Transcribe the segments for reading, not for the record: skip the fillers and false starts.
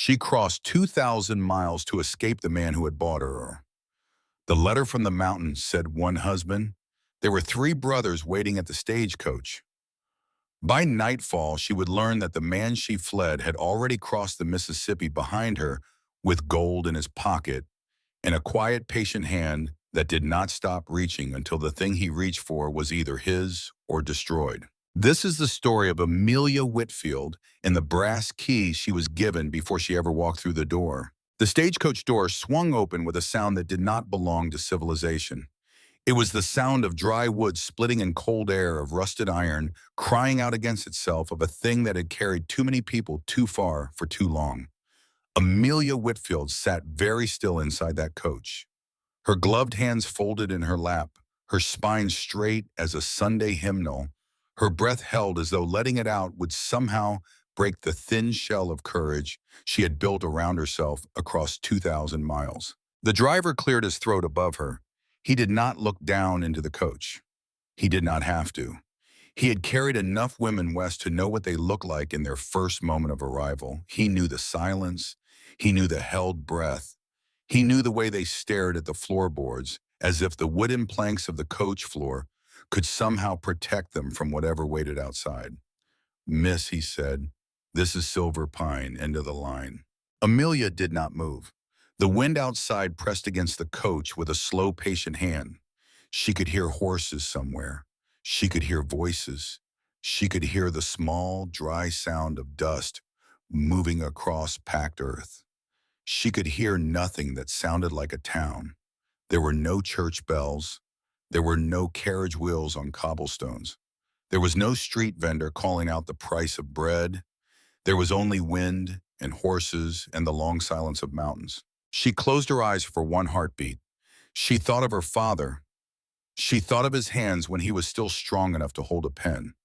She crossed 2,000 miles to escape the man who had bought her. The letter from the mountains said one husband. There were three brothers waiting at the stagecoach. By nightfall, she would learn that the man she fled had already crossed the Mississippi behind her with gold in his pocket and a quiet, patient hand that did not stop reaching until the thing he reached for was either his or destroyed. This is the story of Amelia Whitfield and the brass key she was given before she ever walked through the door. The stagecoach door swung open with a sound that did not belong to civilization. It was the sound of dry wood splitting in cold air, of rusted iron crying out against itself, of a thing that had carried too many people too far for too long. Amelia Whitfield sat very still inside that coach, her gloved hands folded in her lap, her spine straight as a Sunday hymnal, her breath held as though letting it out would somehow break the thin shell of courage she had built around herself across 2,000 miles. The driver cleared his throat above her. He did not look down into the coach. He did not have to. He had carried enough women west to know what they looked like in their first moment of arrival. He knew the silence. He knew the held breath. He knew the way they stared at the floorboards, as if the wooden planks of the coach floor could somehow protect them from whatever waited outside. "Miss," he said, "this is Silver Pine, end of the line." Amelia did not move. The wind outside pressed against the coach with a slow, patient hand. She could hear horses somewhere. She could hear voices. She could hear the small, dry sound of dust moving across packed earth. She could hear nothing that sounded like a town. There were no church bells. There were no carriage wheels on cobblestones. There was no street vendor calling out the price of bread. There was only wind and horses and the long silence of mountains. She closed her eyes for one heartbeat. She thought of her father. She thought of his hands when he was still strong enough to hold a pen.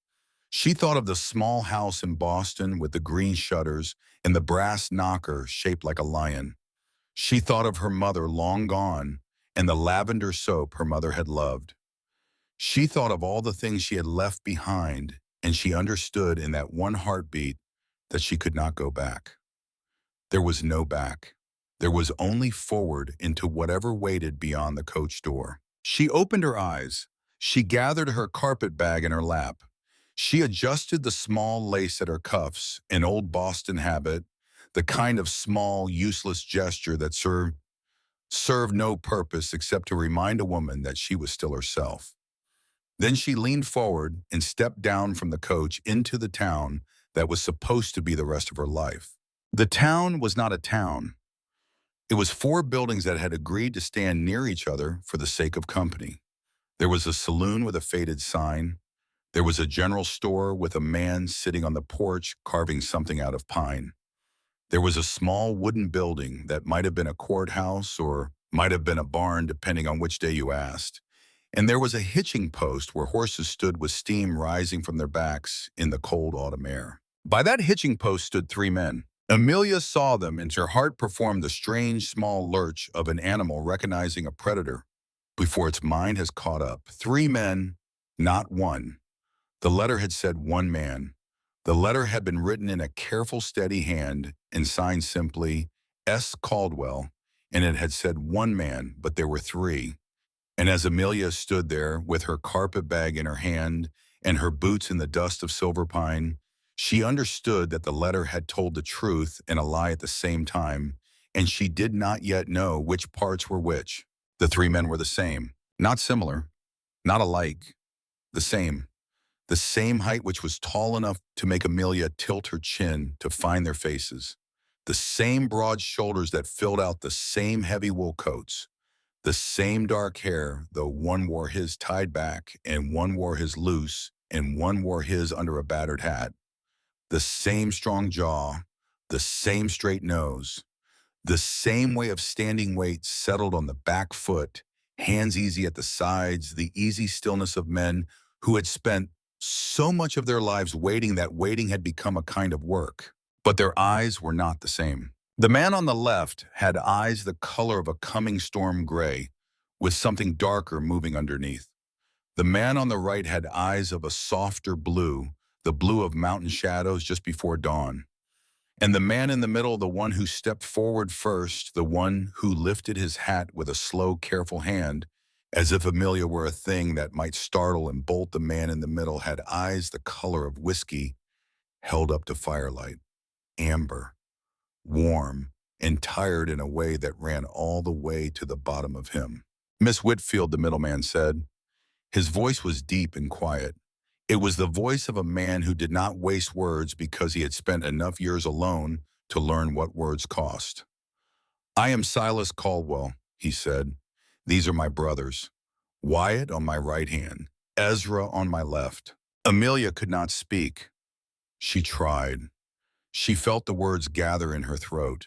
She thought of the small house in Boston with the green shutters and the brass knocker shaped like a lion. She thought of her mother long gone and the lavender soap her mother had loved. She thought of all the things she had left behind, and she understood in that one heartbeat that she could not go back. There was no back. There was only forward into whatever waited beyond the coach door. She opened her eyes. She gathered her carpet bag in her lap. She adjusted the small lace at her cuffs, an old Boston habit, the kind of small, useless gesture that served no purpose except to remind a woman that she was still herself. Then she leaned forward and stepped down from the coach into the town that was supposed to be the rest of her life. The town was not a town. It was four buildings that had agreed to stand near each other for the sake of company. There was a saloon with a faded sign. There was a general store with a man sitting on the porch carving something out of pine. There was a small wooden building that might have been a courthouse or might have been a barn, depending on which day you asked. And there was a hitching post where horses stood with steam rising from their backs in the cold autumn air. By that hitching post stood three men. Amelia saw them, and her heart performed the strange small lurch of an animal recognizing a predator before its mind has caught up. Three men, not one. The letter had said one man. The letter had been written in a careful, steady hand and signed simply S. Caldwell, and it had said one man, but there were three. And as Amelia stood there with her carpet bag in her hand and her boots in the dust of Silver Pine, she understood that the letter had told the truth and a lie at the same time, and she did not yet know which parts were which. The three men were the same, not similar, not alike, the same. The same height, which was tall enough to make Amelia tilt her chin to find their faces. The same broad shoulders that filled out the same heavy wool coats. The same dark hair, though one wore his tied back and one wore his loose and one wore his under a battered hat. The same strong jaw, the same straight nose, the same way of standing weight settled on the back foot, hands easy at the sides, the easy stillness of men who had spent so much of their lives waiting that waiting had become a kind of work. But their eyes were not the same. The man on the left had eyes the color of a coming storm gray, with something darker moving underneath. The man on the right had eyes of a softer blue, the blue of mountain shadows just before dawn. And the man in the middle, the one who stepped forward first, the one who lifted his hat with a slow, careful hand, as if Amelia were a thing that might startle and bolt, the man in the middle had eyes the color of whiskey held up to firelight, amber, warm, and tired in a way that ran all the way to the bottom of him. Miss Whitfield, the middleman said. His voice was deep and quiet. It was the voice of a man who did not waste words because he had spent enough years alone to learn what words cost. I am Silas Caldwell, he said. These are my brothers. Wyatt on my right hand, Ezra on my left. Amelia could not speak. She tried. She felt the words gather in her throat.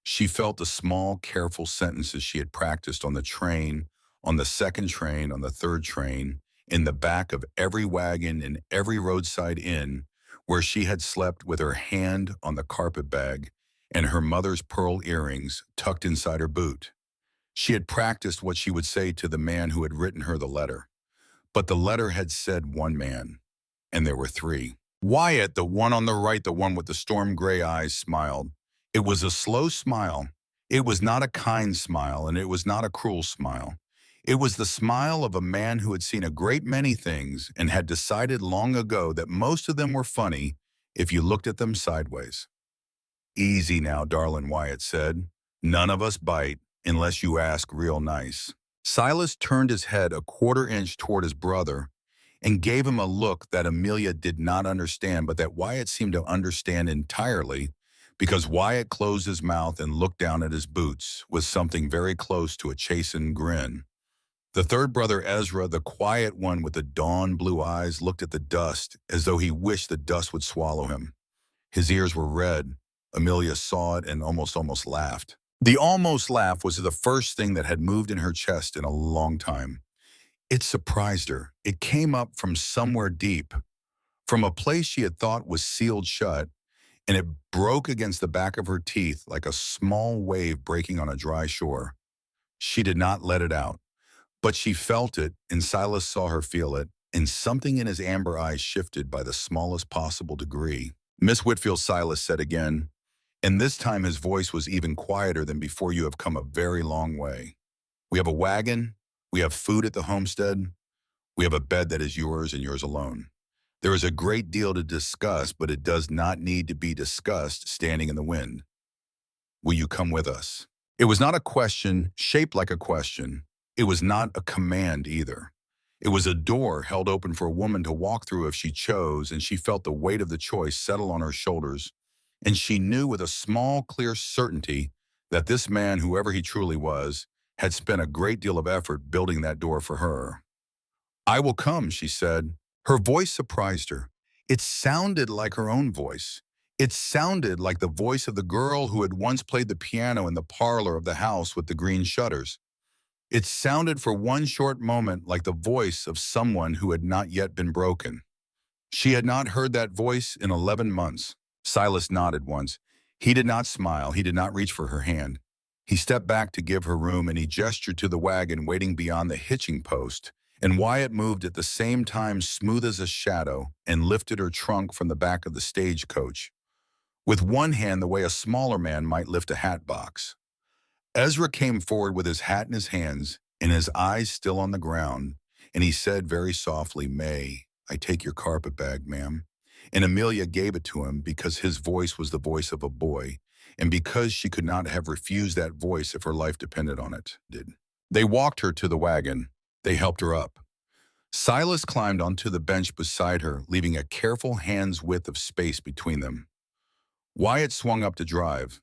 She felt the small, careful sentences she had practiced on the train, on the second train, on the third train, in the back of every wagon, in every roadside inn, where she had slept with her hand on the carpet bag and her mother's pearl earrings tucked inside her boot. She had practiced what she would say to the man who had written her the letter. But the letter had said one man, and there were three. Wyatt, the one on the right, the one with the storm gray eyes, smiled. It was a slow smile. It was not a kind smile, and it was not a cruel smile. It was the smile of a man who had seen a great many things and had decided long ago that most of them were funny if you looked at them sideways. Easy now, Darlin, Wyatt said. None of us bite unless you ask real nice. Silas turned his head a quarter inch toward his brother and gave him a look that Amelia did not understand, but that Wyatt seemed to understand entirely, because Wyatt closed his mouth and looked down at his boots with something very close to a chastened grin. The third brother, Ezra, the quiet one with the dawn blue eyes, looked at the dust as though he wished the dust would swallow him. His ears were red. Amelia saw it and almost laughed. The almost laugh was the first thing that had moved in her chest in a long time. It surprised her. It came up from somewhere deep, from a place she had thought was sealed shut, and it broke against the back of her teeth like a small wave breaking on a dry shore. She did not let it out, but she felt it, and Silas saw her feel it, and something in his amber eyes shifted by the smallest possible degree. Miss Whitfield, Silas said again, and this time his voice was even quieter than before, you have come a very long way. We have a wagon, we have food at the homestead, we have a bed that is yours and yours alone. There is a great deal to discuss, but it does not need to be discussed standing in the wind. Will you come with us? It was not a question shaped like a question. It was not a command either. It was a door held open for a woman to walk through if she chose, and she felt the weight of the choice settle on her shoulders, and she knew with a small, clear certainty that this man, whoever he truly was, had spent a great deal of effort building that door for her. I will come, she said. Her voice surprised her. It sounded like her own voice. It sounded like the voice of the girl who had once played the piano in the parlor of the house with the green shutters. It sounded for one short moment like the voice of someone who had not yet been broken. She had not heard that voice in 11 months. Silas nodded once. He did not smile. He did not reach for her hand. He stepped back to give her room, and he gestured to the wagon waiting beyond the hitching post. And Wyatt moved at the same time, smooth as a shadow, and lifted her trunk from the back of the stagecoach, with one hand the way a smaller man might lift a hat box. Ezra came forward with his hat in his hands and his eyes still on the ground, and he said very softly, May I take your carpet bag, ma'am? And Amelia gave it to him because his voice was the voice of a boy, and because she could not have refused that voice if her life depended on it. They walked her to the wagon. They helped her up. Silas climbed onto the bench beside her, leaving a careful hand's width of space between them. Wyatt swung up to drive.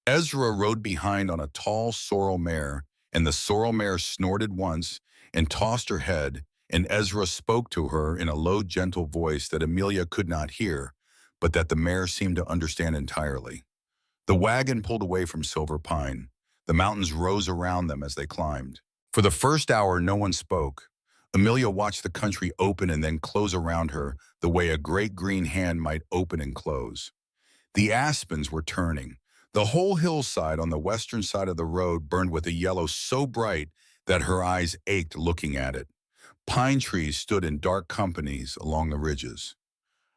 Ezra rode behind on a tall sorrel mare, and the sorrel mare snorted once and tossed her head, and Ezra spoke to her in a low, gentle voice that Amelia could not hear, but that the mare seemed to understand entirely. The wagon pulled away from Silver Pine. The mountains rose around them as they climbed. For the first hour, no one spoke. Amelia watched the country open and then close around her the way a great green hand might open and close. The aspens were turning. The whole hillside on the western side of the road burned with a yellow so bright that her eyes ached looking at it. Pine trees stood in dark companies along the ridges.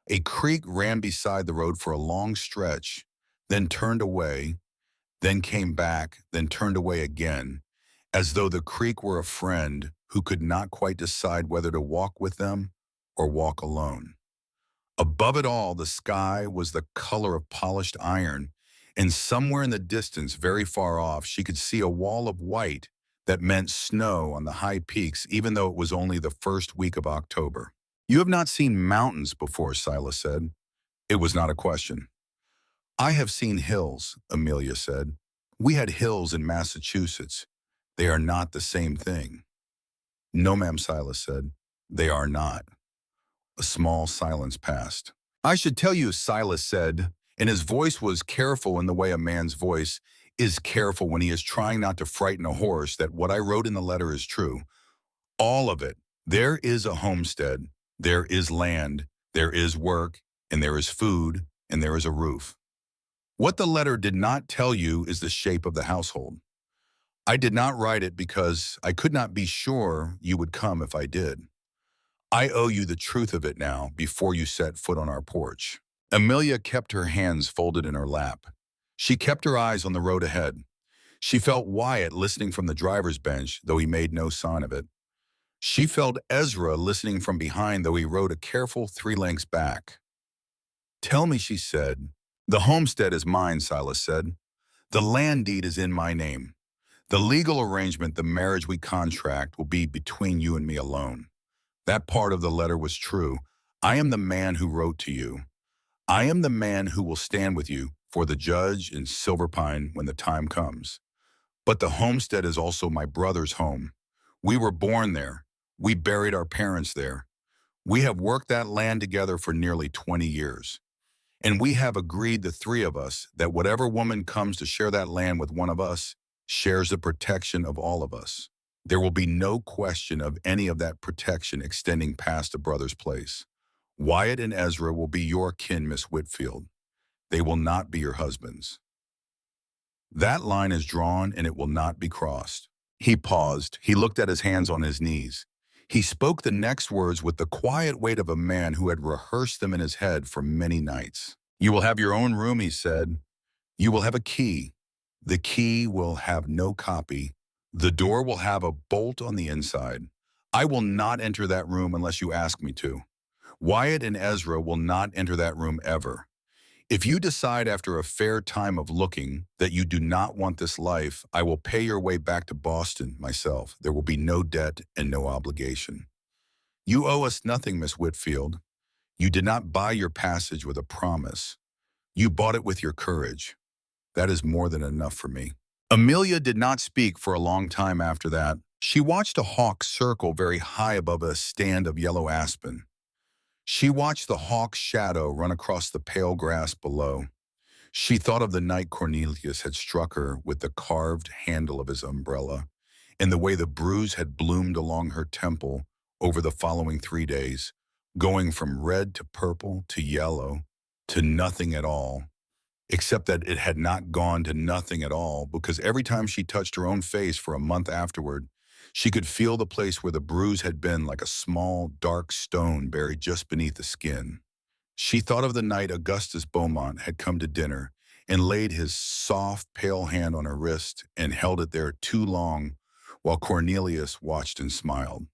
A creek ran beside the road for a long stretch. then turned away, then came back, then turned away again, as though the creek were a friend who could not quite decide whether to walk with them or walk alone. Above it all, the sky was the color of polished iron, and somewhere in the distance, very far off, she could see a wall of white that meant snow on the high peaks, even though it was only the first week of October. "You have not seen mountains before," Silas said. It was not a question. "I have seen hills," Amelia said. "We had hills in Massachusetts. They are not the same thing." "No, ma'am," Silas said. "They are not." A small silence passed. "I should tell you," Silas said, and his voice was careful in the way a man's voice is careful when he is trying not to frighten a horse, "that what I wrote in the letter is true. All of it. There is a homestead, there is land, there is work, and there is food, and there is a roof. What the letter did not tell you is the shape of the household. I did not write it because I could not be sure you would come if I did. I owe you the truth of it now before you set foot on our porch." Amelia kept her hands folded in her lap. She kept her eyes on the road ahead. She felt Wyatt listening from the driver's bench, though he made no sign of it. She felt Ezra listening from behind, though he rode a careful 3 lengths back. "Tell me," she said. "The homestead is mine," Silas said. "The land deed is in my name. The legal arrangement, the marriage we contract, will be between you and me alone. That part of the letter was true. I am the man who wrote to you. I am the man who will stand with you for the judge in Silver Pine when the time comes. But the homestead is also my brother's home. We were born there. We buried our parents there. We have worked that land together for nearly 20 years. And we have agreed, the 3 of us, that whatever woman comes to share that land with one of us shares the protection of all of us. There will be no question of any of that protection extending past a brother's place. Wyatt and Ezra will be your kin, Miss Whitfield. They will not be your husbands. That line is drawn and it will not be crossed." He paused. He looked at his hands on his knees. He spoke the next words with the quiet weight of a man who had rehearsed them in his head for many nights. "You will have your own room," he said. "You will have a key. The key will have no copy. The door will have a bolt on the inside. I will not enter that room unless you ask me to. Wyatt and Ezra will not enter that room ever. If you decide after a fair time of looking that you do not want this life, I will pay your way back to Boston myself. There will be no debt and no obligation. You owe us nothing, Miss Whitfield. You did not buy your passage with a promise. You bought it with your courage. That is more than enough for me." Amelia did not speak for a long time after that. She watched a hawk circle very high above a stand of yellow aspen. She watched the hawk's shadow run across the pale grass below. She thought of the night Cornelius had struck her with the carved handle of his umbrella, and the way the bruise had bloomed along her temple over the following 3 days, going from red to purple to yellow to nothing at all, except that it had not gone to nothing at all, because every time she touched her own face for a month afterward, she could feel the place where the bruise had been like a small, dark stone buried just beneath the skin. She thought of the night Augustus Beaumont had come to dinner and laid his soft, pale hand on her wrist and held it there too long while Cornelius watched and smiled.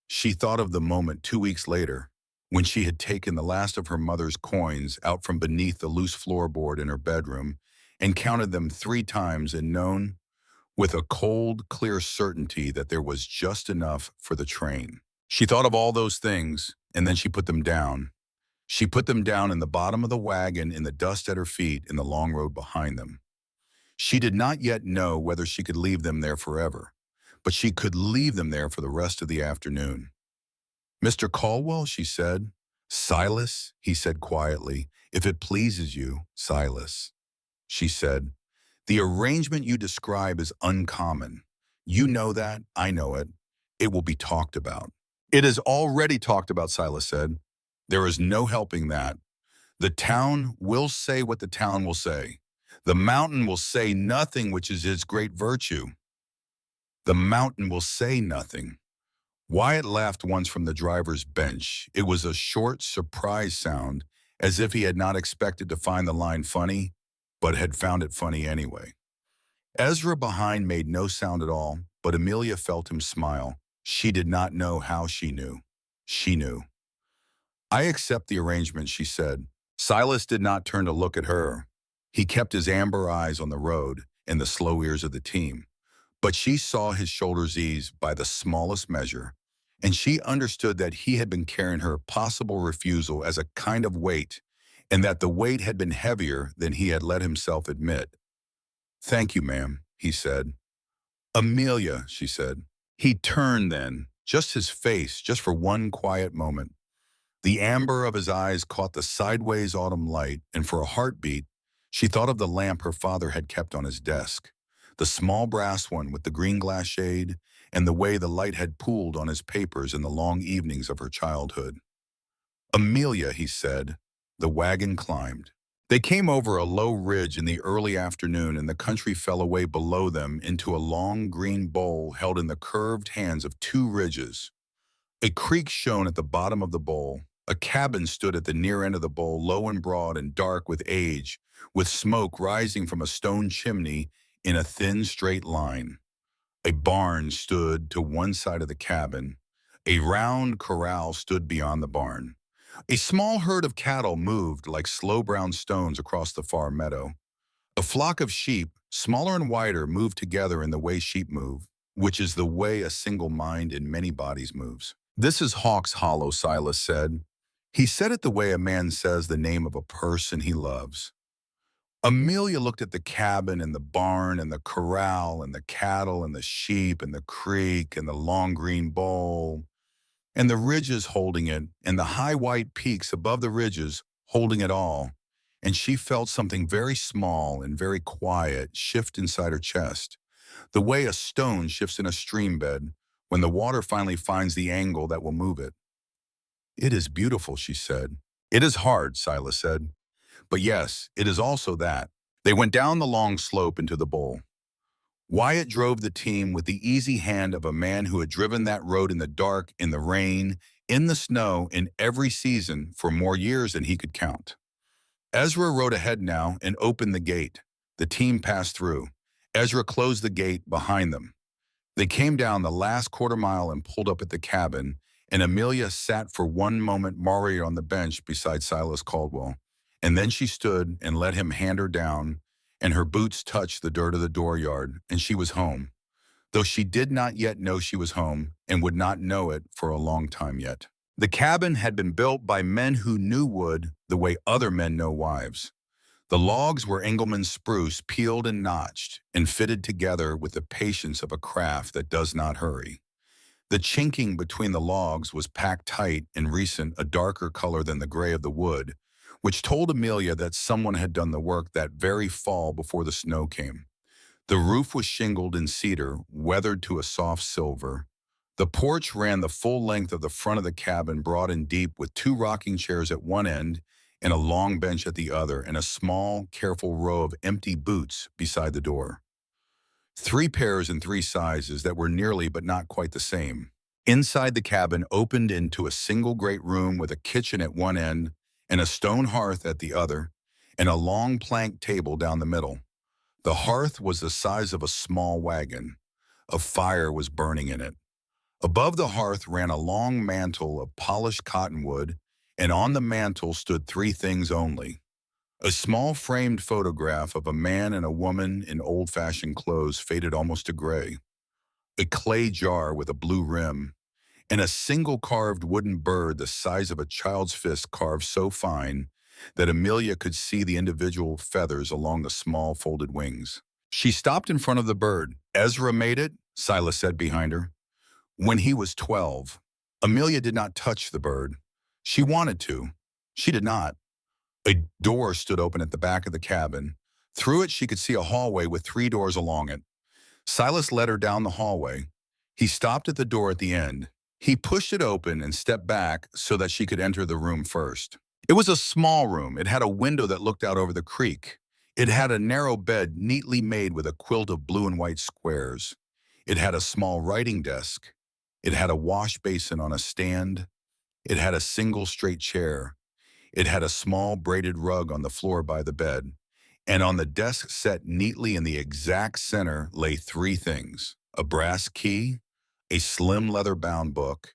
She thought of the moment 2 weeks later when she had taken the last of her mother's coins out from beneath the loose floorboard in her bedroom and counted them 3 times and known with a cold, clear certainty that there was just enough for the train. She thought of all those things, and then she put them down. She put them down in the bottom of the wagon, in the dust at her feet, in the long road behind them. She did not yet know whether she could leave them there forever, but she could leave them there for the rest of the afternoon. "Mr. Caldwell," she said. "Silas," he said quietly. "If it pleases you, Silas," she said. "The arrangement you describe is uncommon. You know that, I know it. It will be talked about." "It is already talked about," Silas said. "There is no helping that. The town will say what the town will say. The mountain will say nothing, which is its great virtue. The mountain will say nothing." Wyatt laughed once from the driver's bench. It was a short, surprised sound, as if he had not expected to find the line funny but had found it funny anyway. Ezra behind made no sound at all, but Amelia felt him smile. She did not know how she knew. She knew. I accept the arrangement, she said. Silas did not turn to look at her. He kept his amber eyes on the road and the slow ears of the team. But she saw his shoulders ease by the smallest measure, and she understood that he had been carrying her possible refusal as a kind of weight, and that the weight had been heavier than he had let himself admit. Thank you, ma'am, he said. Amelia, she said. He turned then, just his face, just for one quiet moment. The amber of his eyes caught the sideways autumn light, and for a heartbeat, she thought of the lamp her father had kept on his desk, the small brass one with the green glass shade, and the way the light had pooled on his papers in the long evenings of her childhood. Amelia, he said. The wagon climbed. They came over a low ridge in the early afternoon, and the country fell away below them into a long green bowl held in the curved hands of two ridges. A creek shone at the bottom of the bowl. A cabin stood at the near end of the bowl, low and broad and dark with age, with smoke rising from a stone chimney in a thin, straight line. A barn stood to one side of the cabin. A round corral stood beyond the barn. A small herd of cattle moved like slow brown stones across the far meadow. A flock of sheep, smaller and wider, moved together in the way sheep move, which is the way a single mind in many bodies moves. This is Hawk's Hollow, Silas said. He said it the way a man says the name of a person he loves. Amelia looked at the cabin and the barn and the corral and the cattle and the sheep and the creek and the long green bowl and the ridges holding it and the high white peaks above the ridges holding it all, and she felt something very small and very quiet shift inside her chest, the way a stone shifts in a stream bed when the water finally finds the angle that will move it. It is beautiful, she said. It is hard, Silas said. But yes, it is also that. They went down the long slope into the bowl. Wyatt drove the team with the easy hand of a man who had driven that road in the dark, in the rain, in the snow, in every season for more years than he could count. Ezra rode ahead now and opened the gate. The team passed through. Ezra closed the gate behind them. They came down the last quarter mile and pulled up at the cabin, and Amelia sat for one moment Mario on the bench beside Silas Caldwell. And then she stood and let him hand her down, and her boots touched the dirt of the dooryard, and she was home, though she did not yet know she was home and would not know it for a long time yet. The cabin had been built by men who knew wood the way other men know wives. The logs were Engelmann spruce, peeled and notched, and fitted together with the patience of a craft that does not hurry. The chinking between the logs was packed tight and recent, a darker color than the gray of the wood, which told Amelia that someone had done the work that very fall before the snow came. The roof was shingled in cedar, weathered to a soft silver. The porch ran the full length of the front of the cabin, broad and deep, with two rocking chairs at one end and a long bench at the other, and a small, careful row of empty boots beside the door. 3 pairs in 3 sizes that were nearly but not quite the same. Inside the cabin opened into a single great room with a kitchen at one end and a stone hearth at the other, and a long plank table down the middle. The hearth was the size of a small wagon. A fire was burning in it. Above the hearth ran a long mantel of polished cottonwood, and on the mantel stood 3 things only: a small framed photograph of a man and a woman in old-fashioned clothes faded almost to gray, a clay jar with a blue rim, and a single carved wooden bird the size of a child's fist, carved so fine that Amelia could see the individual feathers along the small folded wings. She stopped in front of the bird. Ezra made it, Silas said behind her, when he was 12. Amelia did not touch the bird. She wanted to. She did not. A door stood open at the back of the cabin. Through it she could see a hallway with 3 doors along it. Silas led her down the hallway. He stopped at the door at the end. He pushed it open and stepped back so that she could enter the room first. It was a small room. It had a window that looked out over the creek. It had a narrow bed neatly made with a quilt of blue and white squares. It had a small writing desk. It had a wash basin on a stand. It had a single straight chair. It had a small braided rug on the floor by the bed. And on the desk set neatly in the exact center lay three things: a brass key, a slim leather-bound book,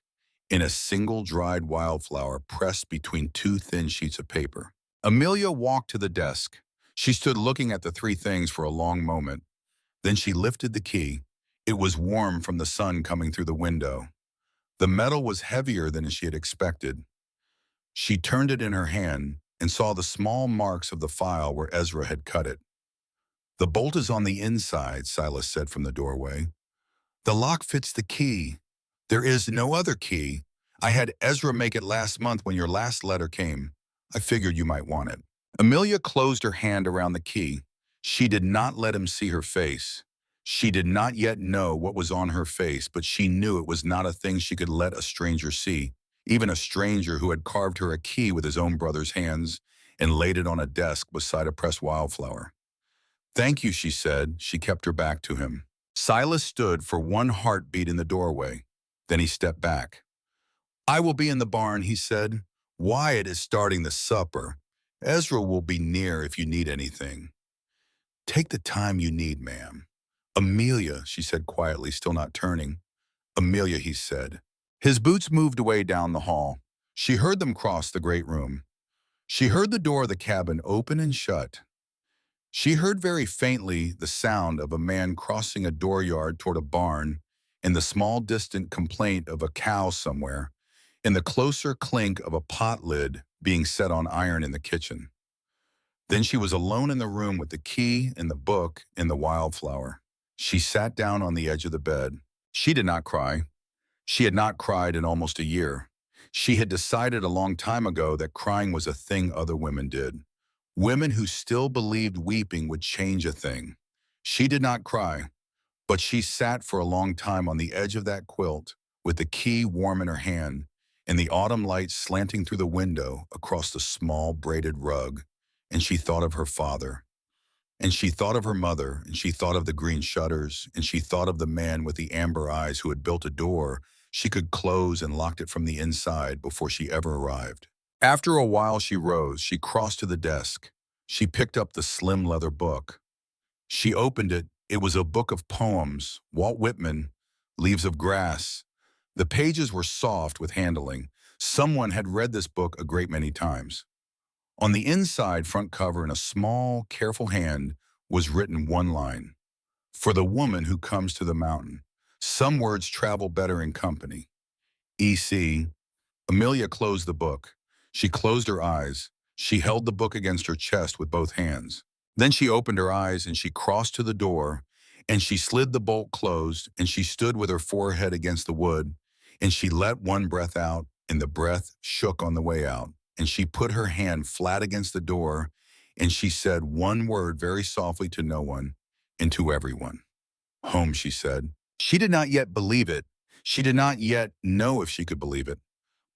and a single dried wildflower pressed between two thin sheets of paper. Amelia walked to the desk. She stood looking at the three things for a long moment. Then she lifted the key. It was warm from the sun coming through the window. The metal was heavier than she had expected. She turned it in her hand and saw the small marks of the file where Ezra had cut it. "The bolt is on the inside," Silas said from the doorway. "The lock fits the key. There is no other key. I had Ezra make it last month when your last letter came. I figured you might want it." Amelia closed her hand around the key. She did not let him see her face. She did not yet know what was on her face, but she knew it was not a thing she could let a stranger see, even a stranger who had carved her a key with his own brother's hands and laid it on a desk beside a pressed wildflower. "Thank you," she said. She kept her back to him. Silas stood for one heartbeat in the doorway. Then he stepped back. "I will be in the barn," he said. "Wyatt is starting the supper. Ezra will be near if you need anything." "Take the time you need, ma'am." "Amelia," she said quietly, still not turning. "Amelia," he said. His boots moved away down the hall. She heard them cross the great room. She heard the door of the cabin open and shut. She heard very faintly the sound of a man crossing a dooryard toward a barn, and the small distant complaint of a cow somewhere, and the closer clink of a pot lid being set on iron in the kitchen. Then she was alone in the room with the key and the book and the wildflower. She sat down on the edge of the bed. She did not cry. She had not cried in almost a year. She had decided a long time ago that crying was a thing other women did. Women who still believed weeping would change a thing. She did not cry, but she sat for a long time on the edge of that quilt with the key warm in her hand and the autumn light slanting through the window across the small braided rug, and she thought of her father. And she thought of her mother, and she thought of the green shutters, and she thought of the man with the amber eyes who had built a door she could close and locked it from the inside before she ever arrived. After a while she rose, she crossed to the desk. She picked up the slim leather book. She opened it. It was a book of poems, Walt Whitman, Leaves of Grass. The pages were soft with handling. Someone had read this book a great many times. On the inside front cover in a small, careful hand was written one line: "For the woman who comes to the mountain. Some words travel better in company. E.C." Amelia closed the book. She closed her eyes. She held the book against her chest with both hands. Then she opened her eyes and she crossed to the door and she slid the bolt closed and she stood with her forehead against the wood and she let one breath out and the breath shook on the way out. And she put her hand flat against the door and she said one word very softly to no one and to everyone. "Home," she said. She did not yet believe it. She did not yet know if she could believe it.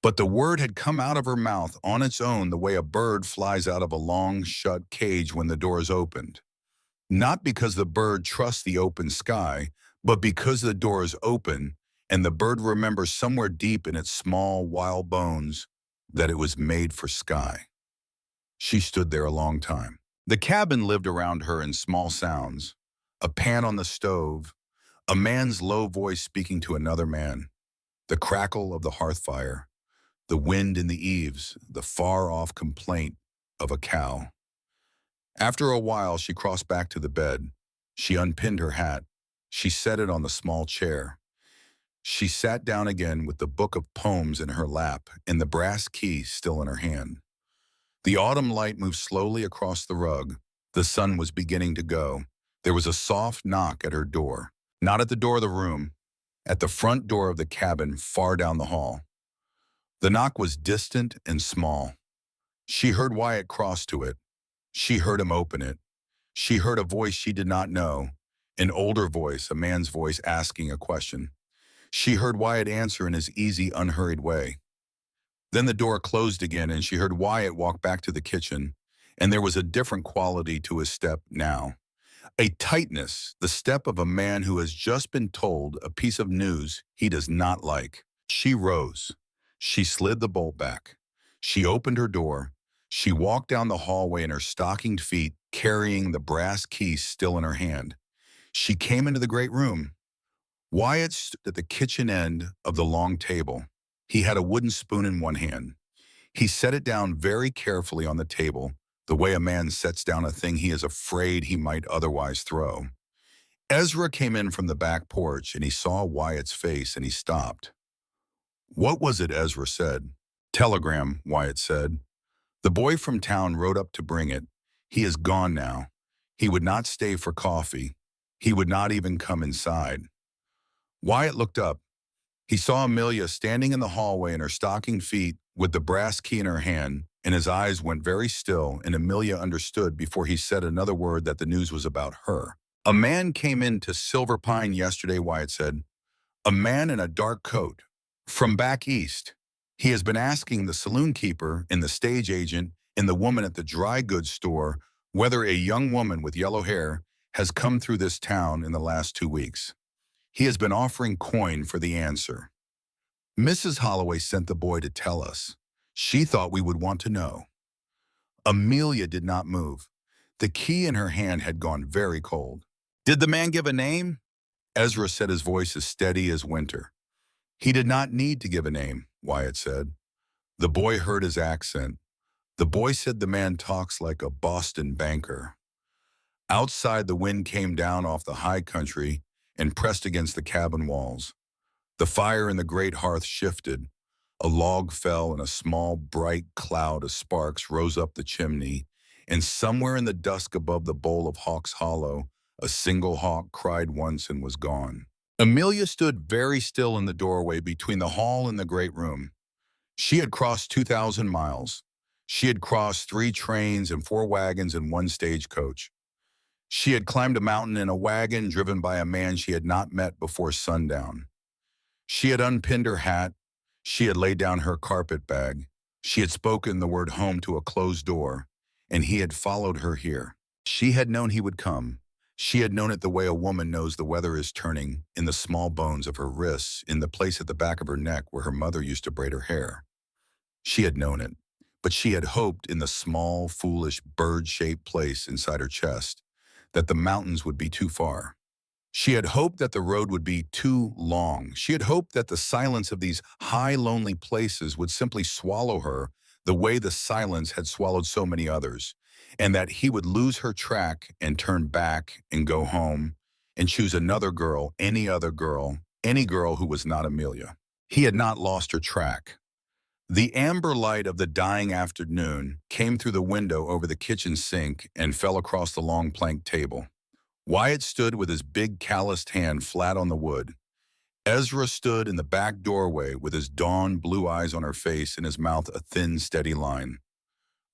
But the word had come out of her mouth on its own the way a bird flies out of a long shut cage when the door is opened. Not because the bird trusts the open sky, but because the door is open and the bird remembers somewhere deep in its small, wild bones that it was made for sky. She stood there a long time. The cabin lived around her in small sounds: a pan on the stove, a man's low voice speaking to another man, the crackle of the hearth fire, the wind in the eaves, the far-off complaint of a cow. After a while, she crossed back to the bed. She unpinned her hat. She set it on the small chair. She sat down again with the book of poems in her lap and the brass key still in her hand. The autumn light moved slowly across the rug. The sun was beginning to go. There was a soft knock at her door. Not at the door of the room, at the front door of the cabin far down the hall. The knock was distant and small. She heard Wyatt cross to it. She heard him open it. She heard a voice she did not know, an older voice, a man's voice asking a question. She heard Wyatt answer in his easy, unhurried way. Then the door closed again and she heard Wyatt walk back to the kitchen, and there was a different quality to his step now. A tightness, the step of a man who has just been told a piece of news he does not like. She rose. She slid the bolt back. She opened her door. She walked down the hallway in her stockinged feet, carrying the brass key still in her hand. She came into the great room. Wyatt stood at the kitchen end of the long table. He had a wooden spoon in one hand. He set it down very carefully on the table, the way a man sets down a thing he is afraid he might otherwise throw. Ezra came in from the back porch and he saw Wyatt's face and he stopped. "What was it?" Ezra said. "Telegram," Wyatt said. "The boy from town rode up to bring it. He is gone now. He would not stay for coffee. He would not even come inside." Wyatt looked up. He saw Amelia standing in the hallway in her stocking feet with the brass key in her hand, and his eyes went very still, and Amelia understood before he said another word that the news was about her. "A man came into Silver Pine yesterday," Wyatt said. "A man in a dark coat. From back east. He has been asking the saloon keeper and the stage agent and the woman at the dry goods store whether a young woman with yellow hair has come through this town in the last 2 weeks. He has been offering coin for the answer. Mrs. Holloway sent the boy to tell us. She thought we would want to know." Amelia did not move. The key in her hand had gone very cold. "Did the man give a name?" Ezra said, his voice as steady as winter. "He did not need to give a name," Wyatt said. The boy heard his accent. The boy said, "The man talks like a Boston banker." Outside, the wind came down off the high country and pressed against the cabin walls. The fire in the great hearth shifted. A log fell and a small, bright cloud of sparks rose up the chimney, and somewhere in the dusk above the bowl of Hawk's Hollow, a single hawk cried once and was gone. Amelia stood very still in the doorway between the hall and the great room. She had crossed 2,000 miles. She had crossed 3 trains and 4 wagons and 1 stagecoach. She had climbed a mountain in a wagon driven by a man she had not met before sundown. She had unpinned her hat. She had laid down her carpet bag. She had spoken the word home to a closed door, and he had followed her here. She had known he would come. She had known it the way a woman knows the weather is turning, in the small bones of her wrists, in the place at the back of her neck where her mother used to braid her hair. She had known it, but she had hoped in the small, foolish, bird-shaped place inside her chest that the mountains would be too far. She had hoped that the road would be too long. She had hoped that the silence of these high, lonely places would simply swallow her the way the silence had swallowed so many others, and that he would lose her track and turn back and go home and choose another girl, any other girl, any girl who was not Amelia. He had not lost her track. The amber light of the dying afternoon came through the window over the kitchen sink and fell across the long plank table. Wyatt stood with his big calloused hand flat on the wood. Ezra stood in the back doorway with his dawn blue eyes on her face and his mouth a thin, steady line.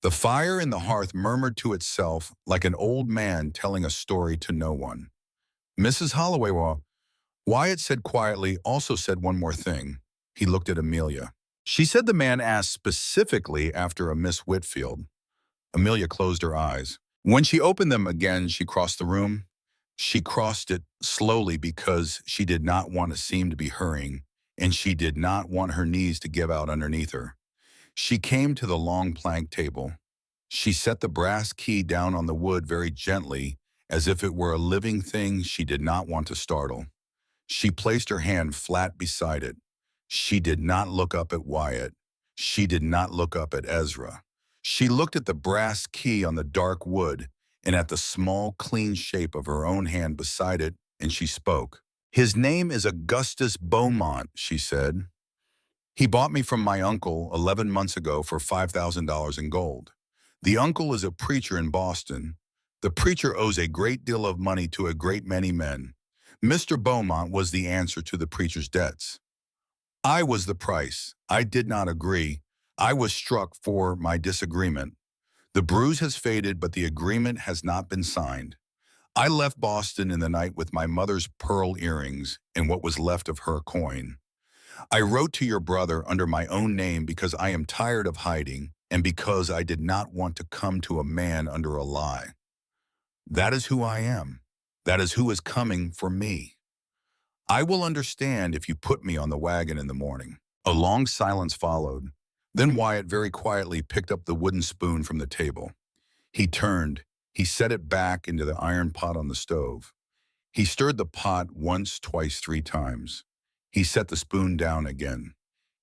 The fire in the hearth murmured to itself like an old man telling a story to no one. "Mrs. Holloway," Wyatt said quietly, also said one more thing. He looked at Amelia. "She said the man asked specifically after a Miss Whitfield." Amelia closed her eyes. When she opened them again, she crossed the room. She crossed it slowly because she did not want to seem to be hurrying, and she did not want her knees to give out underneath her. She came to the long plank table. She set the brass key down on the wood very gently, as if it were a living thing she did not want to startle. She placed her hand flat beside it. She did not look up at Wyatt. She did not look up at Ezra. She looked at the brass key on the dark wood and at the small, clean shape of her own hand beside it, and she spoke. "His name is Augustus Beaumont," she said. "He bought me from my uncle 11 months ago for $5,000 in gold. The uncle is a preacher in Boston. The preacher owes a great deal of money to a great many men. Mr. Beaumont was the answer to the preacher's debts. I was the price. I did not agree. I was struck for my disagreement. The bruise has faded, but the agreement has not been signed. I left Boston in the night with my mother's pearl earrings and what was left of her coin. I wrote to your brother under my own name because I am tired of hiding and because I did not want to come to a man under a lie. That is who I am. That is who is coming for me. I will understand if you put me on the wagon in the morning." A long silence followed. Then Wyatt very quietly picked up the wooden spoon from the table. He turned. He set it back into the iron pot on the stove. He stirred the pot once, twice, three times. He set the spoon down again.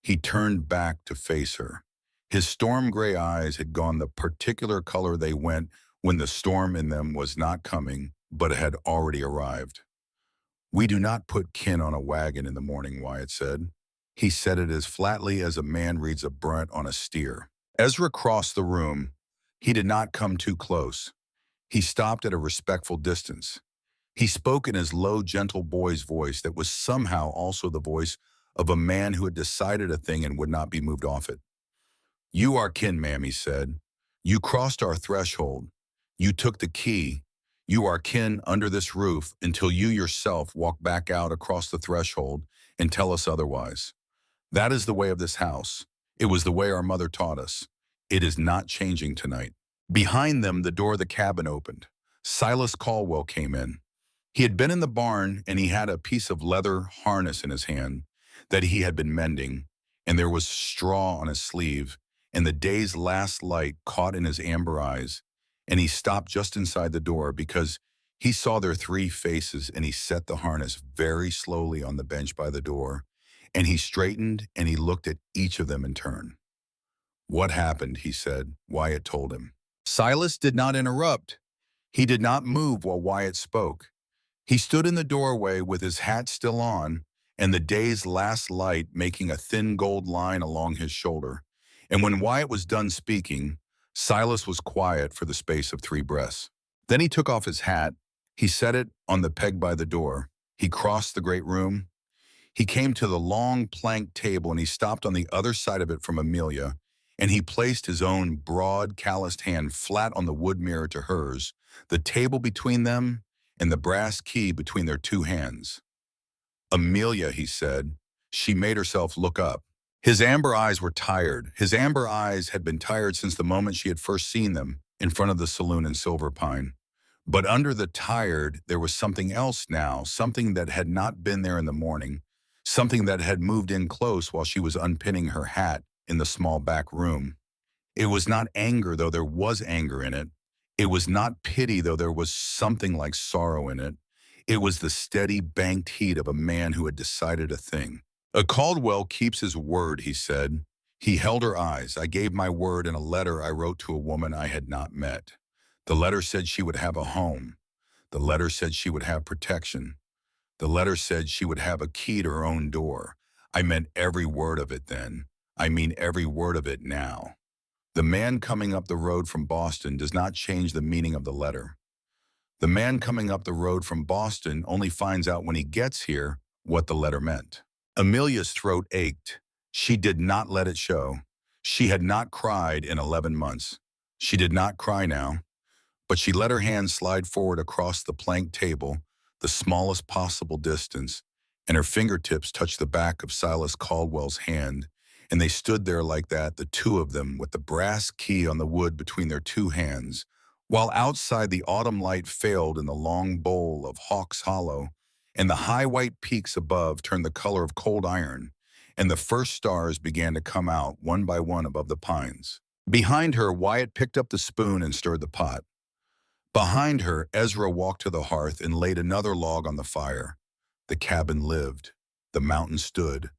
He turned back to face her. His storm gray eyes had gone the particular color they went when the storm in them was not coming, but had already arrived. "We do not put kin on a wagon in the morning," Wyatt said. He said it as flatly as a man reads a brunt on a steer. Ezra crossed the room. He did not come too close. He stopped at a respectful distance. He spoke in his low, gentle boy's voice that was somehow also the voice of a man who had decided a thing and would not be moved off it. "You are kin, ma'am," he said. "You crossed our threshold. You took the key. You are kin under this roof until you yourself walk back out across the threshold and tell us otherwise. That is the way of this house. It was the way our mother taught us. It is not changing tonight." Behind them, the door of the cabin opened. Silas Caldwell came in. He had been in the barn, and he had a piece of leather harness in his hand that he had been mending, and there was straw on his sleeve, and the day's last light caught in his amber eyes, and he stopped just inside the door because he saw their three faces, and he set the harness very slowly on the bench by the door, and he straightened, and he looked at each of them in turn. "What happened?" he said. Wyatt told him. Silas did not interrupt. He did not move while Wyatt spoke. He stood in the doorway with his hat still on and the day's last light making a thin gold line along his shoulder. And when Wyatt was done speaking, Silas was quiet for the space of 3 breaths. Then he took off his hat. He set it on the peg by the door. He crossed the great room. He came to the long plank table and he stopped on the other side of it from Amelia, and he placed his own broad, calloused hand flat on the wood mirror to hers, the table between them, and the brass key between their 2 hands. "Amelia," he said. She made herself look up. His amber eyes were tired. His amber eyes had been tired since the moment she had first seen them in front of the saloon in Silver Pine. But under the tired, there was something else now, something that had not been there in the morning, something that had moved in close while she was unpinning her hat in the small back room. It was not anger, though there was anger in it. It was not pity, though there was something like sorrow in it. It was the steady, banked heat of a man who had decided a thing. "A Caldwell keeps his word," he said. He held her eyes. "I gave my word in a letter I wrote to a woman I had not met. The letter said she would have a home. The letter said she would have protection. The letter said she would have a key to her own door. I meant every word of it then. I mean every word of it now. The man coming up the road from Boston does not change the meaning of the letter. The man coming up the road from Boston only finds out when he gets here what the letter meant." Amelia's throat ached. She did not let it show. She had not cried in 11 months. She did not cry now, but she let her hand slide forward across the plank table, the smallest possible distance, and her fingertips touched the back of Silas Caldwell's hand, and they stood there like that, the 2 of them, with the brass key on the wood between their 2 hands, while outside the autumn light failed in the long bowl of Hawk's Hollow, and the high white peaks above turned the color of cold iron, and the first stars began to come out one by one above the pines. Behind her, Wyatt picked up the spoon and stirred the pot. Behind her, Ezra walked to the hearth and laid another log on the fire. The cabin lived. The mountain stood.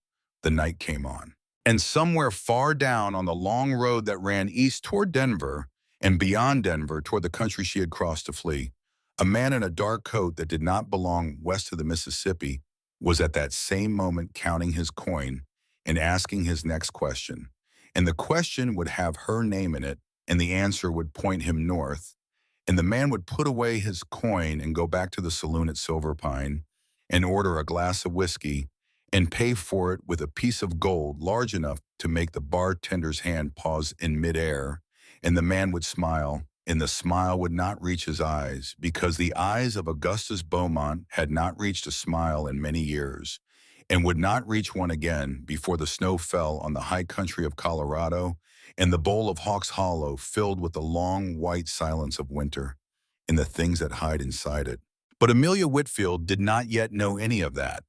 The night came on. And somewhere far down on the long road that ran east toward Denver, and beyond Denver toward the country she had crossed to flee, a man in a dark coat that did not belong west of the Mississippi was at that same moment counting his coin and asking his next question. And the question would have her name in it, and the answer would point him north. And the man would put away his coin and go back to the saloon at Silver Pine and order a glass of whiskey and pay for it with a piece of gold large enough to make the bartender's hand pause in midair, and the man would smile, and the smile would not reach his eyes, because the eyes of Augustus Beaumont had not reached a smile in many years, and would not reach one again before the snow fell on the high country of Colorado, and the bowl of Hawk's Hollow filled with the long white silence of winter, and the things that hide inside it. But Amelia Whitfield did not yet know any of that.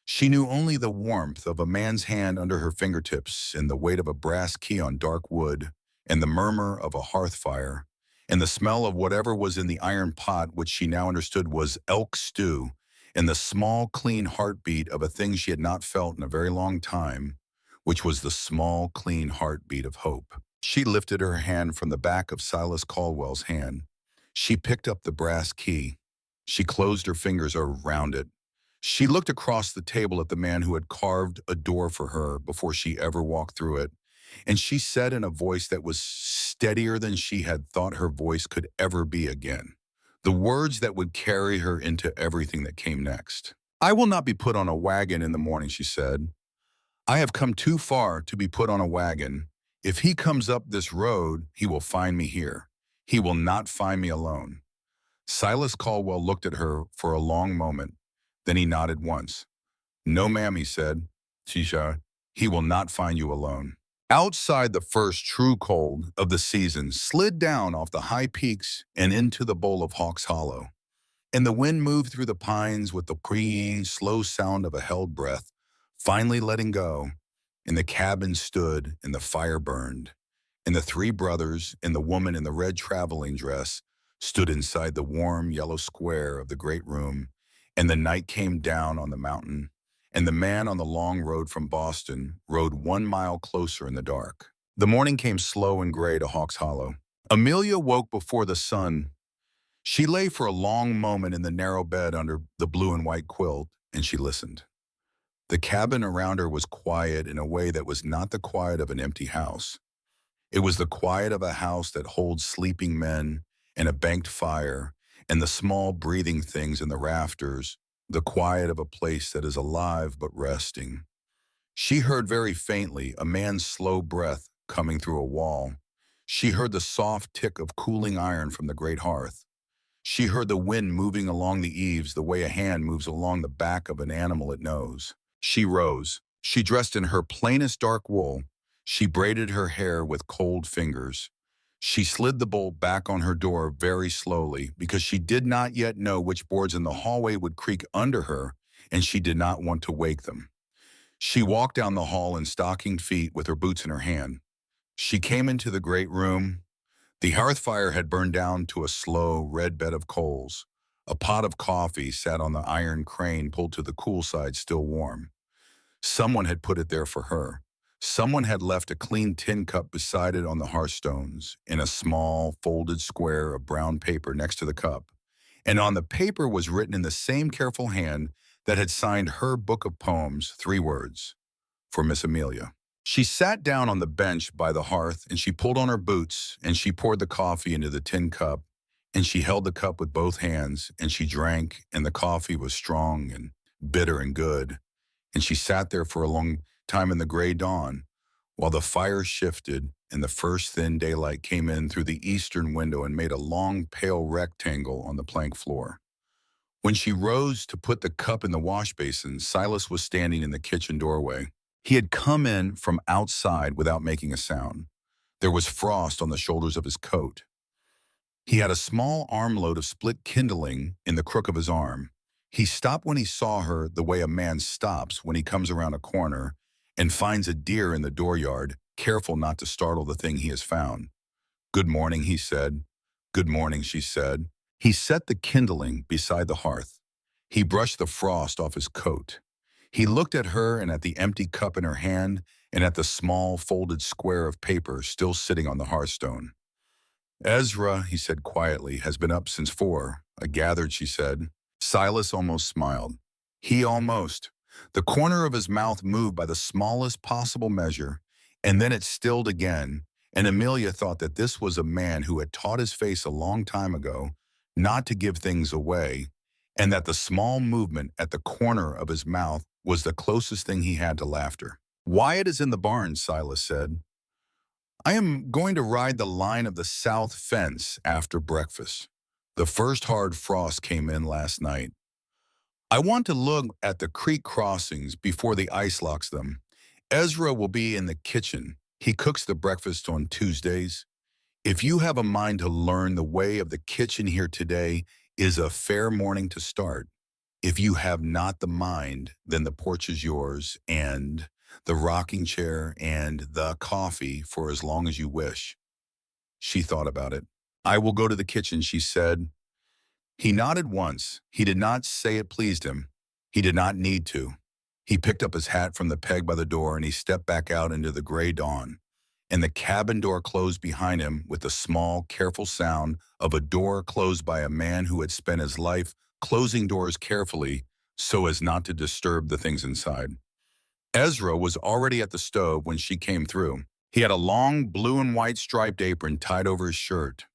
She knew only the warmth of a man's hand under her fingertips and the weight of a brass key on dark wood and the murmur of a hearth fire and the smell of whatever was in the iron pot, which she now understood was elk stew, and the small, clean heartbeat of a thing she had not felt in a very long time, which was the small, clean heartbeat of hope. She lifted her hand from the back of Silas Caldwell's hand. She picked up the brass key. She closed her fingers around it. She looked across the table at the man who had carved a door for her before she ever walked through it, and she said in a voice that was steadier than she had thought her voice could ever be again, the words that would carry her into everything that came next. "I will not be put on a wagon in the morning," she said. "I have come too far to be put on a wagon. If he comes up this road, he will find me here. He will not find me alone." Silas Caldwell looked at her for a long moment. Then he nodded once. "No, ma'am," he said. "Tisha, he will not find you alone." Outside, the first true cold of the season slid down off the high peaks and into the bowl of Hawks Hollow, and the wind moved through the pines with the creaking, slow sound of a held breath, finally letting go, and the cabin stood and the fire burned, and the three brothers and the woman in the red traveling dress stood inside the warm yellow square of the great room, and the night came down on the mountain, and the man on the long road from Boston rode 1 mile closer in the dark. The morning came slow and gray to Hawks Hollow. Amelia woke before the sun. She lay for a long moment in the narrow bed under the blue and white quilt, and she listened. The cabin around her was quiet in a way that was not the quiet of an empty house. It was the quiet of a house that holds sleeping men and a banked fire and the small breathing things in the rafters, the quiet of a place that is alive but resting. She heard very faintly a man's slow breath coming through a wall. She heard the soft tick of cooling iron from the great hearth. She heard the wind moving along the eaves the way a hand moves along the back of an animal it knows. She rose. She dressed in her plainest dark wool. She braided her hair with cold fingers. She slid the bolt back on her door very slowly because she did not yet know which boards in the hallway would creak under her, and she did not want to wake them. She walked down the hall in stockinged feet with her boots in her hand. She came into the great room. The hearth fire had burned down to a slow red bed of coals. A pot of coffee sat on the iron crane pulled to the cool side, still warm. Someone had put it there for her. Someone had left a clean tin cup beside it on the hearthstones in a small folded square of brown paper next to the cup. And on the paper was written in the same careful hand that had signed her book of poems 3 words, "For Miss Amelia." She sat down on the bench by the hearth and she pulled on her boots and she poured the coffee into the tin cup and she held the cup with both hands and she drank, and the coffee was strong and bitter and good. And she sat there for a long time in the gray dawn while the fire shifted and the first thin daylight came in through the eastern window and made a long pale rectangle on the plank floor. When she rose to put the cup in the wash basin, Silas was standing in the kitchen doorway. He had come in from outside without making a sound. There was frost on the shoulders of his coat. He had a small armload of split kindling in the crook of his arm. He stopped when he saw her the way a man stops when he comes around a corner and finds a deer in the dooryard, careful not to startle the thing he has found. "Good morning," he said. "Good morning," she said. He set the kindling beside the hearth. He brushed the frost off his coat. He looked at her and at the empty cup in her hand and at the small folded square of paper still sitting on the hearthstone. "Ezra," he said quietly, "has been up since 4. I gathered," she said. Silas almost smiled. He almost. The corner of his mouth moved by the smallest possible measure, and then it stilled again, and Amelia thought that this was a man who had taught his face a long time ago not to give things away, and that the small movement at the corner of his mouth was the closest thing he had to laughter. "Wyatt is in the barn," Silas said. "I am going to ride the line of the south fence after breakfast. The first hard frost came in last night. I want to look at the creek crossings before the ice locks them. Ezra will be in the kitchen. He cooks the breakfast on Tuesdays. If you have a mind to learn the way of the kitchen here today is a fair morning to start. If you have not the mind, then the porch is yours, and the rocking chair and the coffee for as long as you wish." She thought about it. "I will go to the kitchen," she said. He nodded once. He did not say it pleased him. He did not need to. He picked up his hat from the peg by the door and he stepped back out into the gray dawn. And the cabin door closed behind him with the small, careful sound of a door closed by a man who had spent his life closing doors carefully so as not to disturb the things inside. Ezra was already at the stove when she came through. He had a long blue and white striped apron tied over his shirt.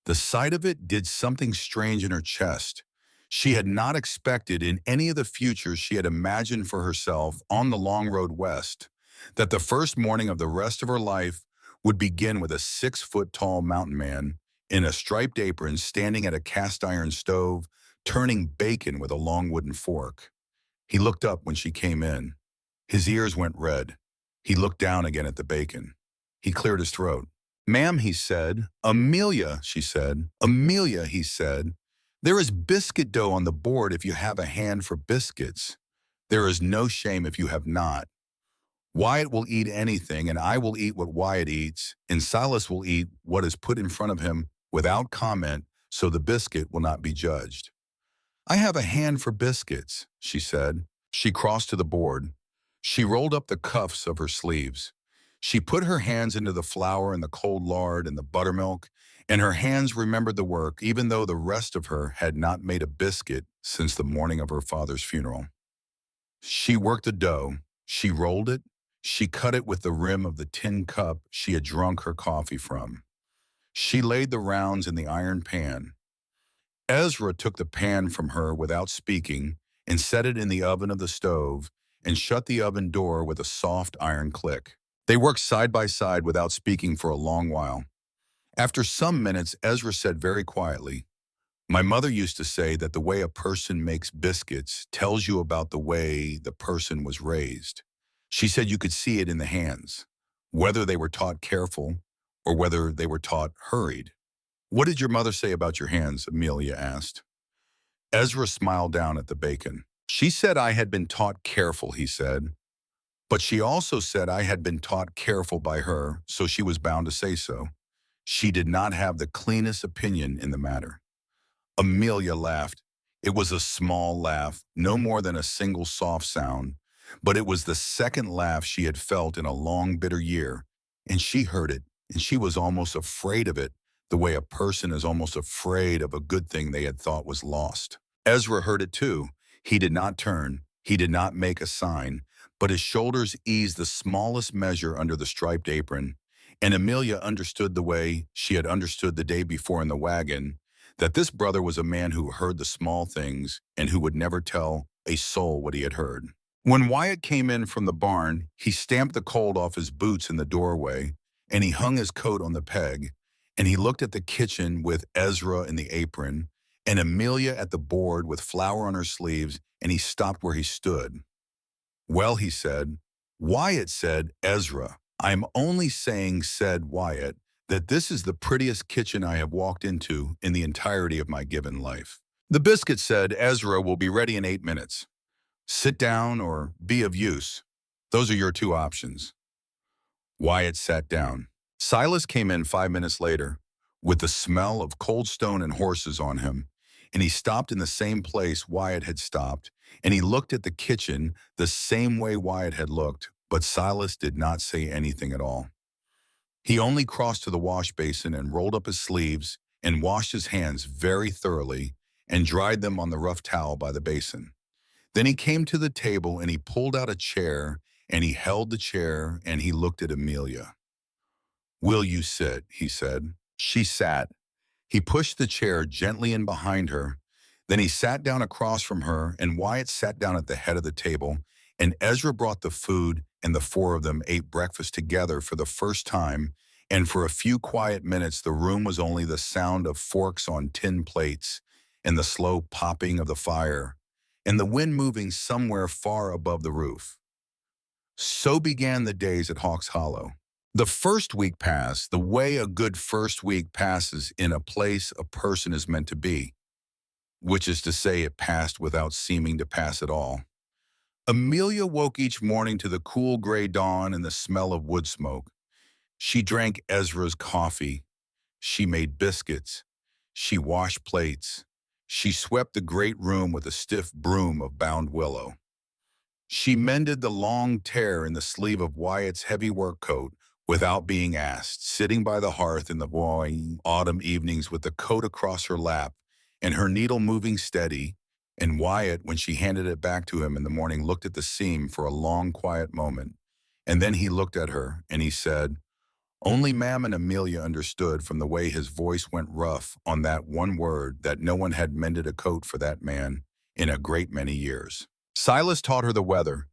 The sight of it did something strange in her chest. She had not expected in any of the futures she had imagined for herself on the long road west that the first morning of the rest of her life would begin with a 6-foot-tall mountain man in a striped apron standing at a cast iron stove, turning bacon with a long wooden fork. He looked up when she came in. His ears went red. He looked down again at the bacon. He cleared his throat. "Ma'am," he said. "Amelia," she said. "Amelia," he said. "There is biscuit dough on the board if you have a hand for biscuits. There is no shame if you have not. Wyatt will eat anything, and I will eat what Wyatt eats, and Silas will eat what is put in front of him without comment, so the biscuit will not be judged." "I have a hand for biscuits," she said. She crossed to the board. She rolled up the cuffs of her sleeves. She put her hands into the flour and the cold lard and the buttermilk, and her hands remembered the work, even though the rest of her had not made a biscuit since the morning of her father's funeral. She worked the dough. She rolled it. She cut it with the rim of the tin cup she had drunk her coffee from. She laid the rounds in the iron pan. Ezra took the pan from her without speaking and set it in the oven of the stove and shut the oven door with a soft iron click. They worked side by side without speaking for a long while. After some minutes, Ezra said very quietly, "My mother used to say that the way a person makes biscuits tells you about the way the person was raised. She said you could see it in the hands, whether they were taught careful or whether they were taught hurried." "What did your mother say about your hands?" Amelia asked. Ezra smiled down at the bacon. "She said I had been taught careful," he said. "But she also said I had been taught careful by her, so she was bound to say so. She did not have the cleanest opinion in the matter." Amelia laughed. It was a small laugh, no more than a single soft sound, but it was the second laugh she had felt in a long, bitter year, and she heard it, and she was almost afraid of it, the way a person is almost afraid of a good thing they had thought was lost. Ezra heard it too. He did not turn. He did not make a sign, but his shoulders eased the smallest measure under the striped apron, and Amelia understood the way she had understood the day before in the wagon, that this brother was a man who heard the small things and who would never tell a soul what he had heard. When Wyatt came in from the barn, he stamped the cold off his boots in the doorway, and he hung his coat on the peg, and he looked at the kitchen with Ezra in the apron, and Amelia at the board with flour on her sleeves, and he stopped where he stood. "Well," he said. "Wyatt said, Ezra, I'm only saying," said Wyatt, "that this is the prettiest kitchen I have walked into in the entirety of my given life." The biscuit said, "Ezra will be ready in 8 minutes. Sit down or be of use. Those are your two options." Wyatt sat down. Silas came in 5 minutes later with the smell of cold stone and horses on him, and he stopped in the same place Wyatt had stopped, and he looked at the kitchen the same way Wyatt had looked, but Silas did not say anything at all. He only crossed to the wash basin and rolled up his sleeves and washed his hands very thoroughly and dried them on the rough towel by the basin. Then he came to the table and he pulled out a chair and he held the chair and he looked at Amelia. "Will you sit?" he said. She sat. He pushed the chair gently in behind her. Then he sat down across from her, and Wyatt sat down at the head of the table, and Ezra brought the food, and the four of them ate breakfast together for the first time, and for a few quiet minutes the room was only the sound of forks on tin plates, and the slow popping of the fire, and the wind moving somewhere far above the roof. So began the days at Hawks Hollow. The first week passed the way a good first week passes in a place a person is meant to be, which is to say it passed without seeming to pass at all. Amelia woke each morning to the cool gray dawn and the smell of wood smoke. She drank Ezra's coffee. She made biscuits. She washed plates. She swept the great room with a stiff broom of bound willow. She mended the long tear in the sleeve of Wyatt's heavy work coat without being asked, sitting by the hearth in the warm autumn evenings with the coat across her lap and her needle moving steady. And Wyatt, when she handed it back to him in the morning, looked at the seam for a long, quiet moment. And then he looked at her and he said, only Ma'am and Amelia understood from the way his voice went rough on that one word that no one had mended a coat for that man in a great many years. Silas taught her the weather.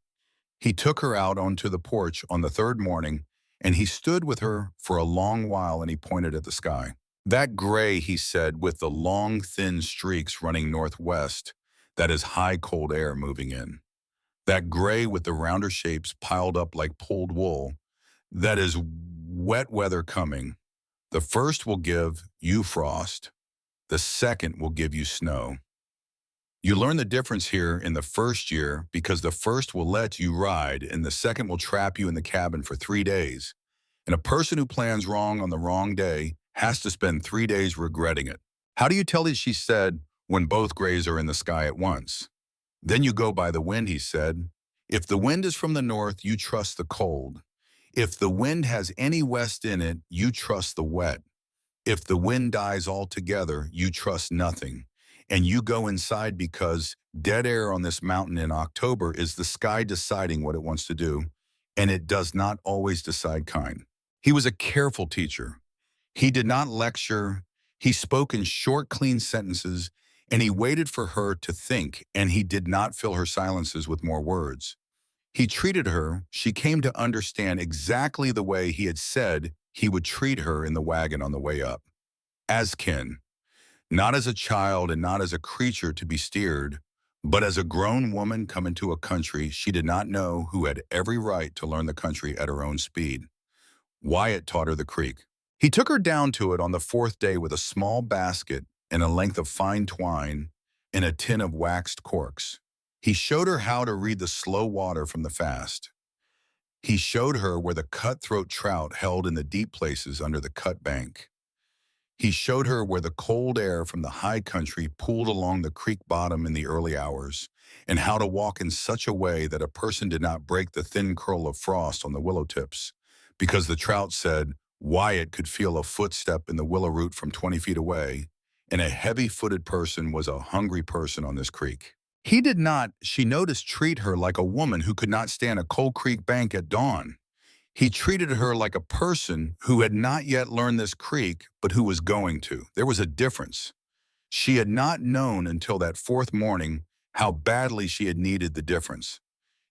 He took her out onto the porch on the third morning, and he stood with her for a long while and he pointed at the sky. That gray, he said, with the long, thin streaks running northwest, that is high, cold air moving in. That gray with the rounder shapes piled up like pulled wool, that is wet weather coming. The first will give you frost. The second will give you snow. You learn the difference here in the first year because the first will let you ride and the second will trap you in the cabin for 3 days. And a person who plans wrong on the wrong day has to spend 3 days regretting it. How do you tell it, she said, when both grays are in the sky at once? Then you go by the wind, he said. If the wind is from the north, you trust the cold. If the wind has any west in it, you trust the wet. If the wind dies altogether, you trust nothing. And you go inside because dead air on this mountain in October is the sky deciding what it wants to do, and it does not always decide kind. He was a careful teacher. He did not lecture. He spoke in short, clean sentences, and he waited for her to think, and he did not fill her silences with more words. He treated her, she came to understand exactly the way he had said he would treat her in the wagon on the way up. As kin. Not as a child and not as a creature to be steered, but as a grown woman come into a country she did not know who had every right to learn the country at her own speed. Wyatt taught her the creek. He took her down to it on the fourth day with a small basket and a length of fine twine and a tin of waxed corks. He showed her how to read the slow water from the fast. He showed her where the cutthroat trout held in the deep places under the cut bank. He showed her where the cold air from the high country pooled along the creek bottom in the early hours, and how to walk in such a way that a person did not break the thin curl of frost on the willow tips, because the trout said Wyatt could feel a footstep in the willow root from 20 feet away, and a heavy-footed person was a hungry person on this creek. He did not, she noticed, treat her like a woman who could not stand a cold creek bank at dawn. He treated her like a person who had not yet learned this creek, but who was going to. There was a difference. She had not known until that fourth morning how badly she had needed the difference.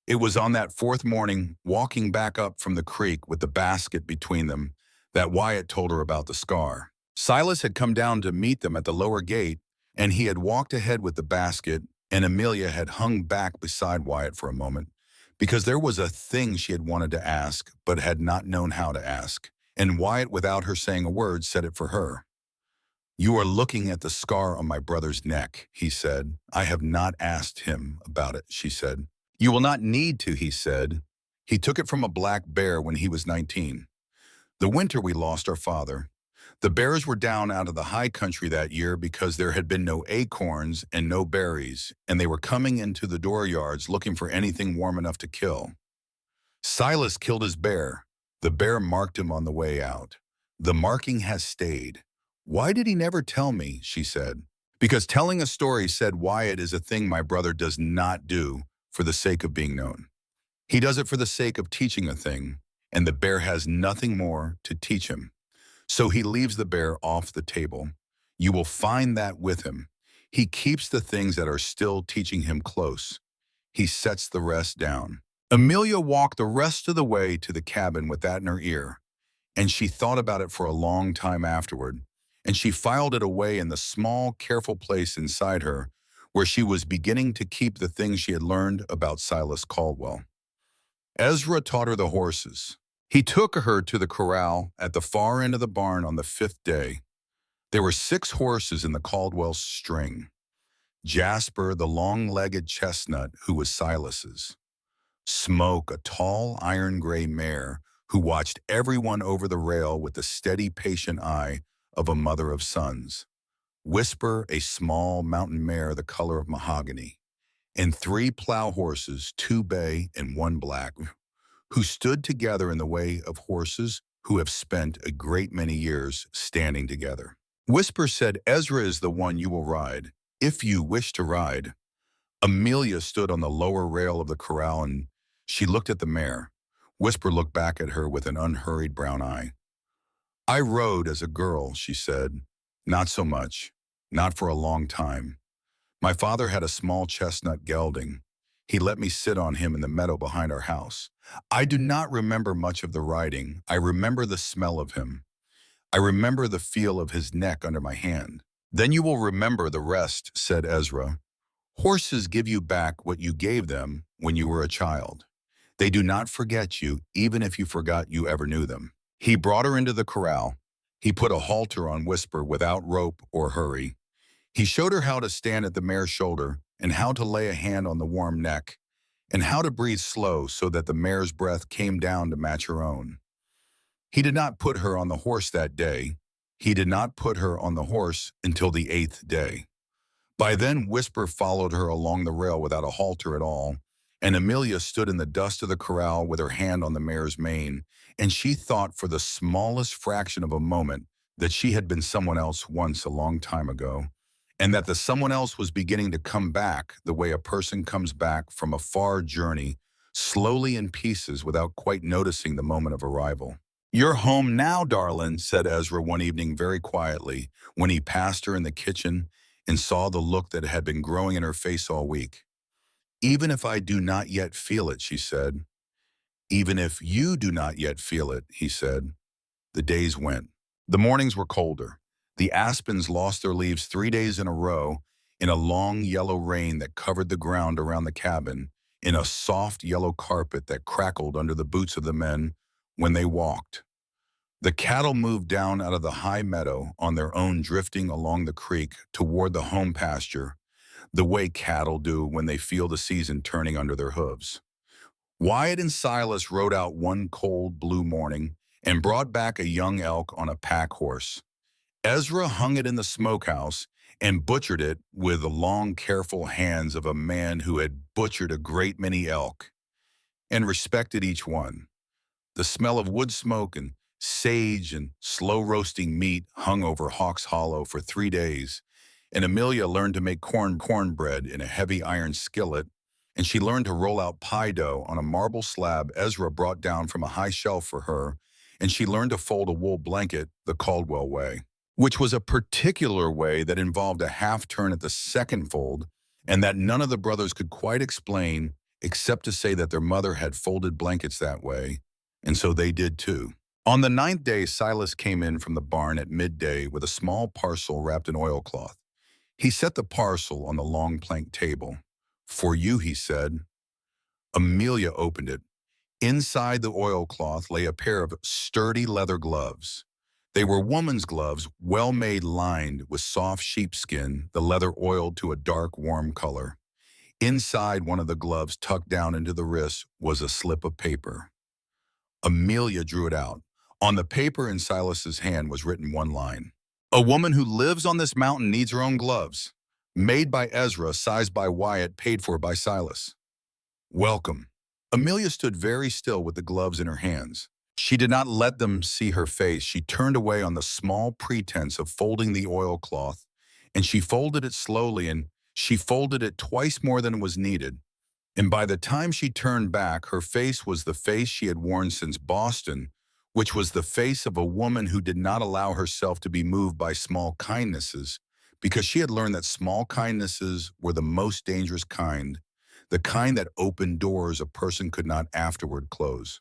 It was on that fourth morning, walking back up from the creek with the basket between them, that Wyatt told her about the scar. Silas had come down to meet them at the lower gate, and he had walked ahead with the basket, and Amelia had hung back beside Wyatt for a moment, because there was a thing she had wanted to ask, but had not known how to ask. And Wyatt, without her saying a word, said it for her. You are looking at the scar on my brother's neck, he said. I have not asked him about it, she said. You will not need to, he said. He took it from a black bear when he was 19. The winter we lost our father. The bears were down out of the high country that year because there had been no acorns and no berries, and they were coming into the dooryards looking for anything warm enough to kill. Silas killed his bear. The bear marked him on the way out. The marking has stayed. Why did he never tell me, she said. Because telling a story, said Wyatt, is a thing my brother does not do for the sake of being known. He does it for the sake of teaching a thing, and the bear has nothing more to teach him. So he leaves the bear off the table. You will find that with him. He keeps the things that are still teaching him close. He sets the rest down. Amelia walked the rest of the way to the cabin with that in her ear, and she thought about it for a long time afterward, and she filed it away in the small, careful place inside her where she was beginning to keep the things she had learned about Silas Caldwell. Ezra taught her the horses. He took her to the corral at the far end of the barn on the fifth day. There were 6 horses in the Caldwell string. Jasper, the long-legged chestnut, who was Silas's. Smoke, a tall iron-gray mare, who watched everyone over the rail with a steady, patient eye, of a mother of sons. Whisper, a small mountain mare the color of mahogany, and three plow horses, two bay and one black, who stood together in the way of horses who have spent a great many years standing together. Whisper said, Ezra is the one you will ride, if you wish to ride. Amelia stood on the lower rail of the corral and she looked at the mare. Whisper looked back at her with an unhurried brown eye. I rode as a girl, she said. Not so much. Not for a long time. My father had a small chestnut gelding. He let me sit on him in the meadow behind our house. I do not remember much of the riding. I remember the smell of him. I remember the feel of his neck under my hand. Then you will remember the rest, said Ezra. Horses give you back what you gave them when you were a child. They do not forget you, even if you forgot you ever knew them. He brought her into the corral. He put a halter on Whisper without rope or hurry. He showed her how to stand at the mare's shoulder and how to lay a hand on the warm neck and how to breathe slow so that the mare's breath came down to match her own. He did not put her on the horse that day. He did not put her on the horse until the 8th day. By then, Whisper followed her along the rail without a halter at all, and Amelia stood in the dust of the corral with her hand on the mare's mane, and she thought for the smallest fraction of a moment that she had been someone else once a long time ago, and that the someone else was beginning to come back the way a person comes back from a far journey, slowly in pieces without quite noticing the moment of arrival. You're home now, Darlin, said Ezra one evening very quietly when he passed her in the kitchen and saw the look that had been growing in her face all week. Even if I do not yet feel it, she said. Even if you do not yet feel it, he said. The days went. The mornings were colder. The aspens lost their leaves 3 days in a row in a long yellow rain that covered the ground around the cabin in a soft yellow carpet that crackled under the boots of the men when they walked. The cattle moved down out of the high meadow on their own, drifting along the creek toward the home pasture, the way cattle do when they feel the season turning under their hooves. Wyatt and Silas rode out one cold blue morning and brought back a young elk on a pack horse. Ezra hung it in the smokehouse and butchered it with the long, careful hands of a man who had butchered a great many elk and respected each one. The smell of wood smoke and sage and slow roasting meat hung over Hawk's Hollow for 3 days, and Amelia learned to make cornbread in a heavy iron skillet, and she learned to roll out pie dough on a marble slab Ezra brought down from a high shelf for her, and she learned to fold a wool blanket the Caldwell way, which was a particular way that involved a half turn at the second fold, and that none of the brothers could quite explain except to say that their mother had folded blankets that way, and so they did too. On the 9th day, Silas came in from the barn at midday with a small parcel wrapped in oilcloth. He set the parcel on the long plank table. For you, he said. Amelia opened it. Inside the oilcloth lay a pair of sturdy leather gloves. They were woman's gloves, well-made, lined with soft sheepskin, the leather oiled to a dark, warm color. Inside one of the gloves, tucked down into the wrist, was a slip of paper. Amelia drew it out. On the paper in Silas's hand was written one line. A woman who lives on this mountain needs her own gloves. Made by Ezra, sized by Wyatt, paid for by Silas. Welcome. Amelia stood very still with the gloves in her hands. She did not let them see her face. She turned away on the small pretense of folding the oilcloth, and she folded it slowly, and she folded it twice more than was needed. And by the time she turned back, her face was the face she had worn since Boston, which was the face of a woman who did not allow herself to be moved by small kindnesses, because she had learned that small kindnesses were the most dangerous kind, the kind that opened doors a person could not afterward close.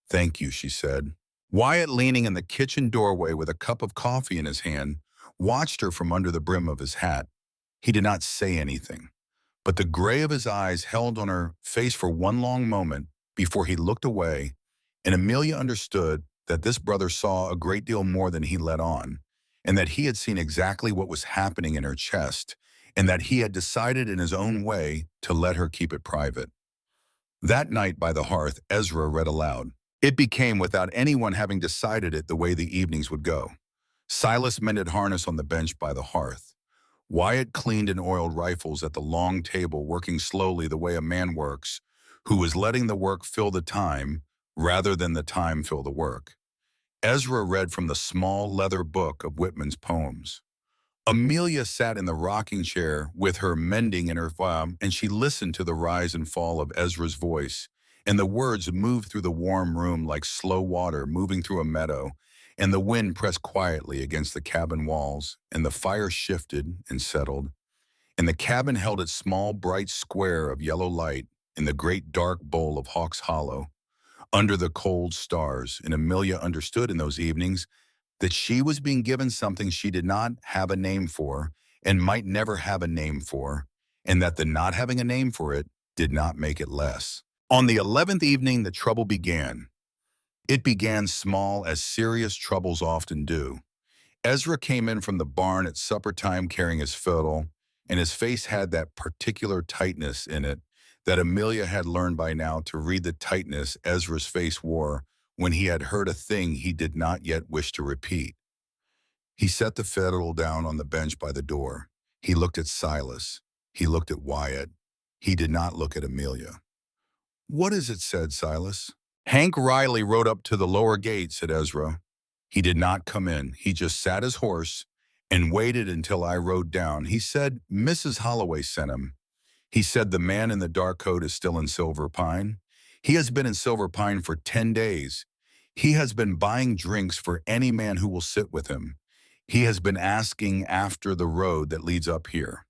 Thank you, she said. Wyatt, leaning in the kitchen doorway with a cup of coffee in his hand, watched her from under the brim of his hat. He did not say anything, but the gray of his eyes held on her face for one long moment before he looked away, and Amelia understood that this brother saw a great deal more than he let on, and that he had seen exactly what was happening in her chest, and that he had decided in his own way to let her keep it private. That night by the hearth, Ezra read aloud. It became, without anyone having decided it, the way the evenings would go. Silas mended harness on the bench by the hearth. Wyatt cleaned and oiled rifles at the long table, working slowly the way a man works, who was letting the work fill the time rather than the time fill the work. Ezra read from the small leather book of Whitman's poems. Amelia sat in the rocking chair with her mending in her thumb, and she listened to the rise and fall of Ezra's voice, and the words moved through the warm room like slow water moving through a meadow, and the wind pressed quietly against the cabin walls, and the fire shifted and settled, and the cabin held its small bright square of yellow light in the great dark bowl of Hawk's Hollow, under the cold stars, and Amelia understood in those evenings that she was being given something she did not have a name for and might never have a name for, and that the not having a name for it did not make it less. On the 11th evening, the trouble began. It began small, as serious troubles often do. Ezra came in from the barn at supper time carrying his fiddle, and his face had that particular tightness in it that Amelia had learned by now to read the tightness Ezra's face wore when he had heard a thing he did not yet wish to repeat. He set the fiddle down on the bench by the door. He looked at Silas. He looked at Wyatt. He did not look at Amelia. "What is it?" said Silas. "Hank Riley rode up to the lower gate," said Ezra. "He did not come in. He just sat his horse and waited until I rode down. He said Mrs. Holloway sent him. He said the man in the dark coat is still in Silver Pine. He has been in Silver Pine for 10 days. He has been buying drinks for any man who will sit with him. He has been asking after the road that leads up here.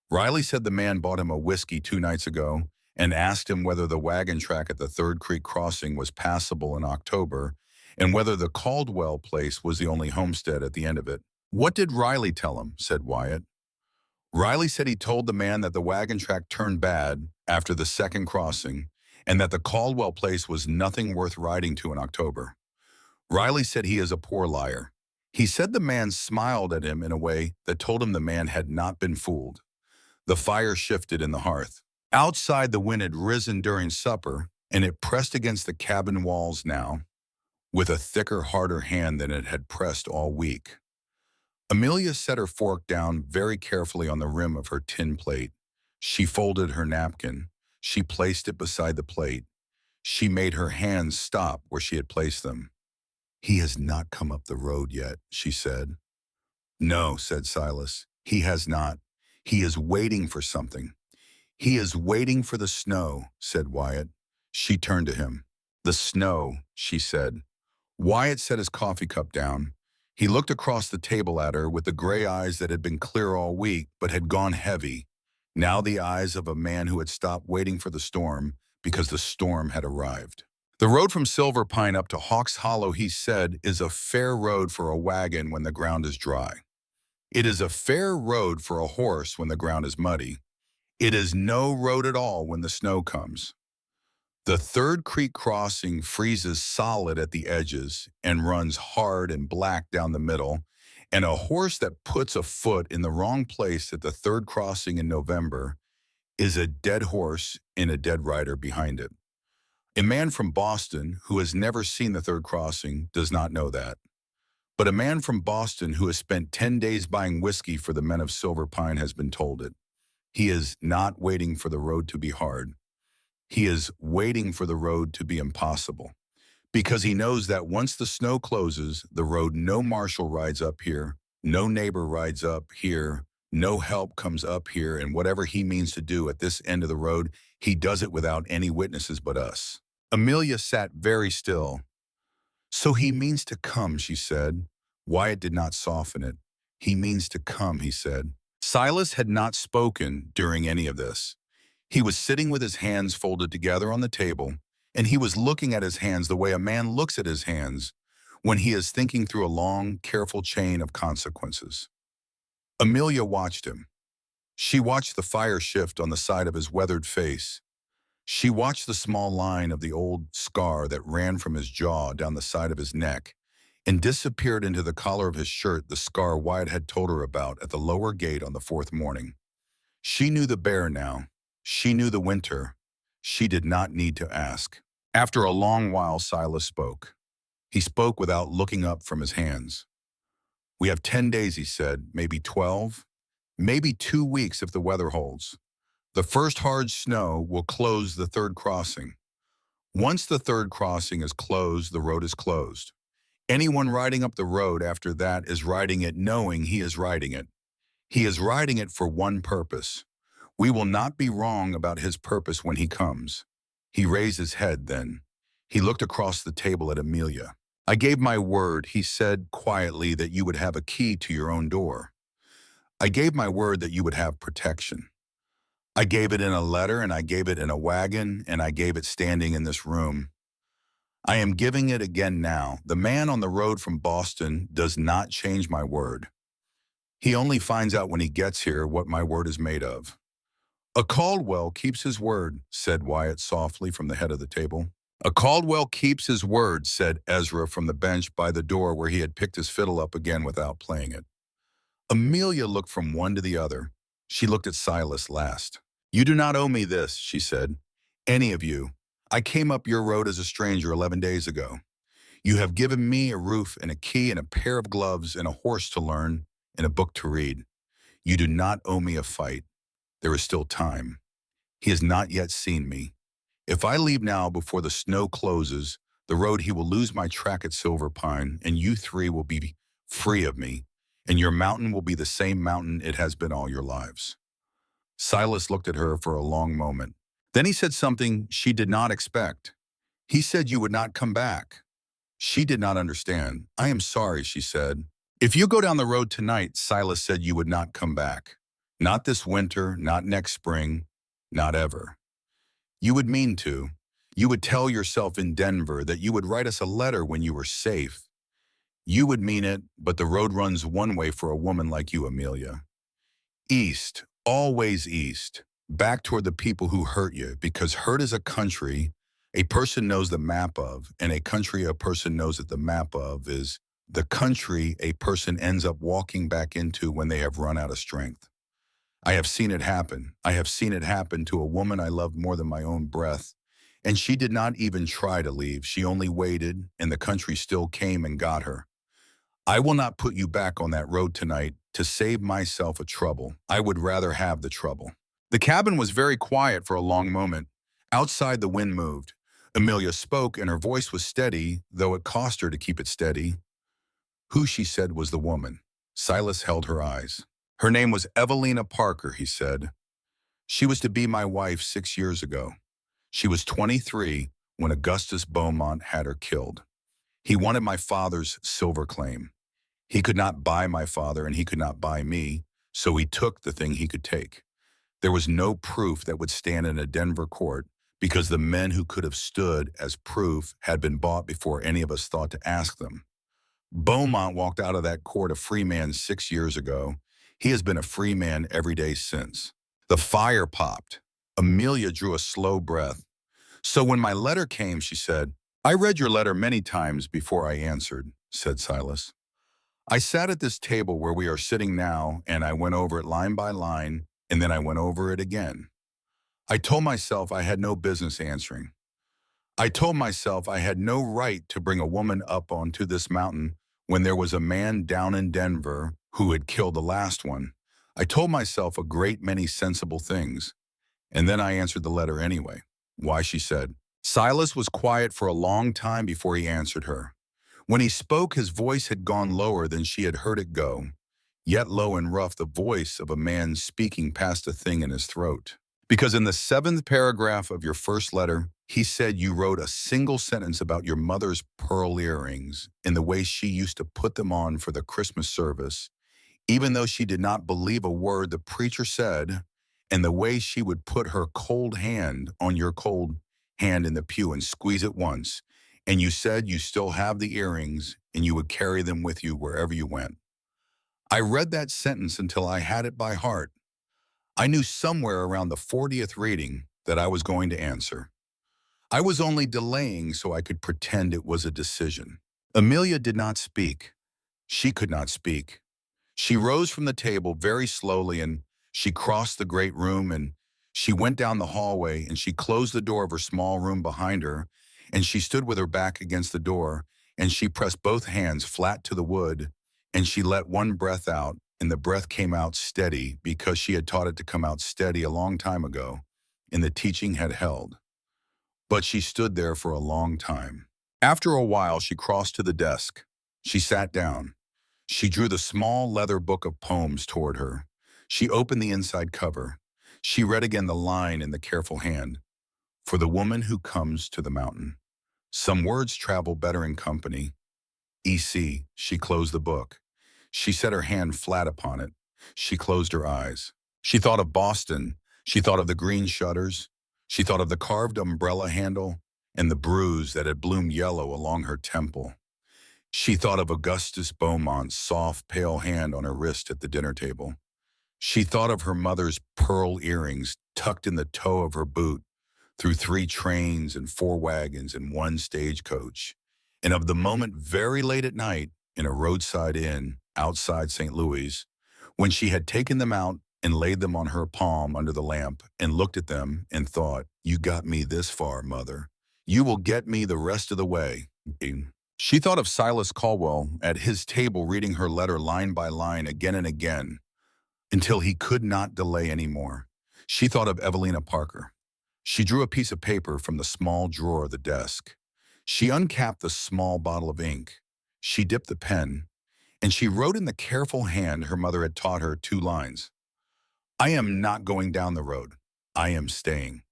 Riley said the man bought him a whiskey 2 nights ago and asked him whether the wagon track at the Third Creek Crossing was passable in October and whether the Caldwell place was the only homestead at the end of it." "What did Riley tell him?" said Wyatt. "Riley said he told the man that the wagon track turned bad after the second crossing and that the Caldwell place was nothing worth riding to in October. Riley said he is a poor liar. He said the man smiled at him in a way that told him the man had not been fooled." The fire shifted in the hearth. Outside, the wind had risen during supper, and it pressed against the cabin walls now with a thicker, harder hand than it had pressed all week. Amelia set her fork down very carefully on the rim of her tin plate. She folded her napkin. She placed it beside the plate. She made her hands stop where she had placed them. "He has not come up the road yet," she said. "No," said Silas. "He has not. He is waiting for something." "He is waiting for the snow," said Wyatt. She turned to him. "The snow," she said. Wyatt set his coffee cup down. He looked across the table at her with the gray eyes that had been clear all week but had gone heavy, now the eyes of a man who had stopped waiting for the storm because the storm had arrived. "The road from Silver Pine up to Hawk's Hollow," he said, "is a fair road for a wagon when the ground is dry. It is a fair road for a horse when the ground is muddy. It is no road at all when the snow comes. The Third Creek Crossing freezes solid at the edges and runs hard and black down the middle, and a horse that puts a foot in the wrong place at the third crossing in November is a dead horse and a dead rider behind it. A man from Boston who has never seen the third crossing does not know that. But a man from Boston who has spent 10 days buying whiskey for the men of Silver Pine has been told it. He is not waiting for the road to be hard. He is waiting for the road to be impossible, because he knows that once the snow closes, the road no marshal rides up here, no neighbor rides up here, no help comes up here, and whatever he means to do at this end of the road, he does it without any witnesses but us." Amelia sat very still. "So he means to come," she said. Wyatt did not soften it. "He means to come," he said. Silas had not spoken during any of this. He was sitting with his hands folded together on the table, and he was looking at his hands the way a man looks at his hands when he is thinking through a long, careful chain of consequences. Amelia watched him. She watched the fire shift on the side of his weathered face. She watched the small line of the old scar that ran from his jaw down the side of his neck and disappeared into the collar of his shirt, the scar Wyatt had told her about at the lower gate on the fourth morning. She knew the bear now. She knew the winter. She did not need to ask. After a long while, Silas spoke. He spoke without looking up from his hands. We have 10 days, he said, maybe 12, maybe 2 weeks if the weather holds. The first hard snow will close the third crossing. Once the third crossing is closed, the road is closed. Anyone riding up the road after that is riding it knowing he is riding it. He is riding it for one purpose. We will not be wrong about his purpose when he comes. He raised his head then. He looked across the table at Amelia. I gave my word, he said quietly, that you would have a key to your own door. I gave my word that you would have protection. I gave it in a letter, and I gave it in a wagon, and I gave it standing in this room. I am giving it again now. The man on the road from Boston does not change my word. He only finds out when he gets here what my word is made of. A Caldwell keeps his word, said Wyatt softly from the head of the table. A Caldwell keeps his word, said Ezra from the bench by the door where he had picked his fiddle up again without playing it. Amelia looked from one to the other. She looked at Silas last. You do not owe me this, she said. Any of you. I came up your road as a stranger 11 days ago. You have given me a roof and a key and a pair of gloves and a horse to learn and a book to read. You do not owe me a fight. There is still time. He has not yet seen me. If I leave now before the snow closes the road, he will lose my track at Silver Pine, and you three will be free of me, and your mountain will be the same mountain it has been all your lives. Silas looked at her for a long moment. Then he said something she did not expect. He said you would not come back. She did not understand. I am sorry, she said. If you go down the road tonight, Silas said you would not come back. Not this winter, not next spring, not ever. You would mean to. You would tell yourself in Denver that you would write us a letter when you were safe. You would mean it, but the road runs one way for a woman like you, Amelia. East, always east, back toward the people who hurt you, because hurt is a country a person knows the map of, and a country a person knows that the map of is the country a person ends up walking back into when they have run out of strength. I have seen it happen. I have seen it happen to a woman I loved more than my own breath, and she did not even try to leave. She only waited, and the country still came and got her. I will not put you back on that road tonight to save myself a trouble. I would rather have the trouble. The cabin was very quiet for a long moment. Outside, the wind moved. Amelia spoke, and her voice was steady, though it cost her to keep it steady. Who, she said, was the woman? Silas held her eyes. Her name was Evelina Parker, he said. She was to be my wife 6 years ago. She was 23 when Augustus Beaumont had her killed. He wanted my father's silver claim. He could not buy my father, and he could not buy me, so he took the thing he could take. There was no proof that would stand in a Denver court because the men who could have stood as proof had been bought before any of us thought to ask them. Beaumont walked out of that court a free man 6 years ago. He has been a free man every day since. The fire popped. Amelia drew a slow breath. So when my letter came, she said, I read your letter many times before I answered, said Silas. I sat at this table where we are sitting now, and I went over it line by line, and then I went over it again. I told myself I had no business answering. I told myself I had no right to bring a woman up onto this mountain when there was a man down in Denver who had killed the last one. I told myself a great many sensible things, and then I answered the letter anyway. Why, she said. Silas was quiet for a long time before he answered her. When he spoke, his voice had gone lower than she had heard it go, yet low and rough, the voice of a man speaking past a thing in his throat. Because in the 7th paragraph of your first letter, he said you wrote a single sentence about your mother's pearl earrings and the way she used to put them on for the Christmas service, even though she did not believe a word the preacher said, and the way she would put her cold hand on your cold hand in the pew and squeeze it once, and you said you still have the earrings and you would carry them with you wherever you went. I read that sentence until I had it by heart. I knew somewhere around the 40th reading that I was going to answer. I was only delaying so I could pretend it was a decision. Amelia did not speak. She could not speak. She rose from the table very slowly, and she crossed the great room, and she went down the hallway, and she closed the door of her small room behind her, and she stood with her back against the door, and she pressed both hands flat to the wood, and she let one breath out, and the breath came out steady because she had taught it to come out steady a long time ago, and the teaching had held. But she stood there for a long time. After a while, she crossed to the desk. She sat down. She drew the small leather book of poems toward her. She opened the inside cover. She read again the line in the careful hand. For the woman who comes to the mountain. Some words travel better in company. E.C. She closed the book. She set her hand flat upon it. She closed her eyes. She thought of Boston. She thought of the green shutters. She thought of the carved umbrella handle and the bruise that had bloomed yellow along her temple. She thought of Augustus Beaumont's soft, pale hand on her wrist at the dinner table. She thought of her mother's pearl earrings tucked in the toe of her boot through 3 trains and 4 wagons and 1 stagecoach, and of the moment very late at night in a roadside inn outside St. Louis, when she had taken them out and laid them on her palm under the lamp and looked at them and thought, "You got me this far, Mother. You will get me the rest of the way." She thought of Silas Caldwell at his table reading her letter line by line again and again until he could not delay any more. She thought of Evelina Parker. She drew a piece of paper from the small drawer of the desk. She uncapped the small bottle of ink. She dipped the pen, and she wrote in the careful hand her mother had taught her 2 lines. "I am not going down the road. I am staying.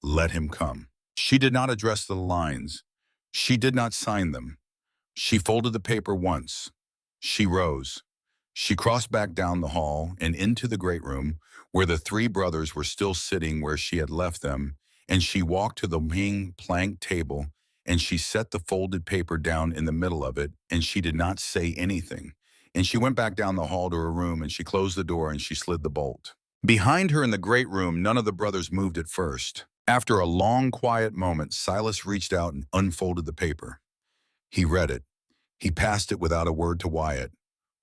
Let him come." She did not address the lines. She did not sign them. She folded the paper once. She rose. She crossed back down the hall and into the great room where the 3 brothers were still sitting where she had left them, and she walked to the wing plank table, and she set the folded paper down in the middle of it, and she did not say anything. And she went back down the hall to her room, and she closed the door, and she slid the bolt. Behind her in the great room, none of the brothers moved at first. After a long, quiet moment, Silas reached out and unfolded the paper. He read it. He passed it without a word to Wyatt.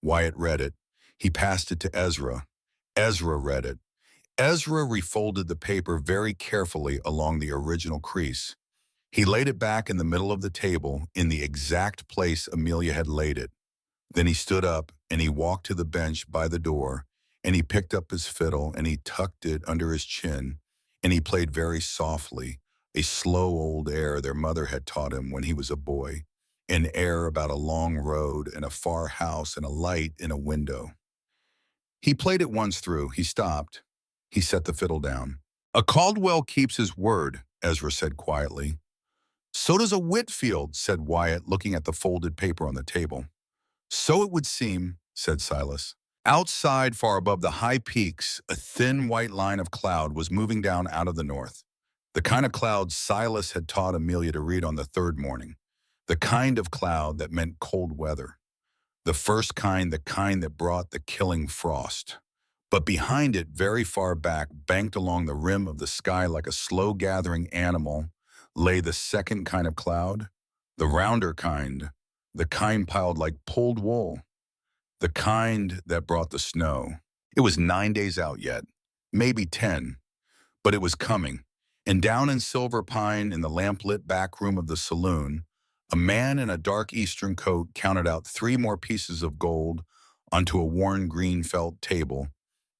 Wyatt read it. He passed it to Ezra. Ezra read it. Ezra refolded the paper very carefully along the original crease. He laid it back in the middle of the table in the exact place Amelia had laid it. Then he stood up and he walked to the bench by the door, and he picked up his fiddle and he tucked it under his chin, and he played very softly a slow old air their mother had taught him when he was a boy, an air about a long road and a far house and a light in a window. He played it once through. He stopped. He set the fiddle down. "A Caldwell keeps his word," Ezra said quietly. "So does a Whitfield," said Wyatt, looking at the folded paper on the table. "So it would seem," said Silas. Outside, far above the high peaks, a thin white line of cloud was moving down out of the north. The kind of cloud Silas had taught Amelia to read on the 3rd morning. The kind of cloud that meant cold weather. The first kind, the kind that brought the killing frost. But behind it, very far back, banked along the rim of the sky like a slow-gathering animal, lay the second kind of cloud, the rounder kind, the kind piled like pulled wool, the kind that brought the snow. It was 9 days out yet, maybe 10, but it was coming. And down in Silver Pine, in the lamp-lit back room of the saloon, a man in a dark Eastern coat counted out 3 more pieces of gold onto a worn green felt table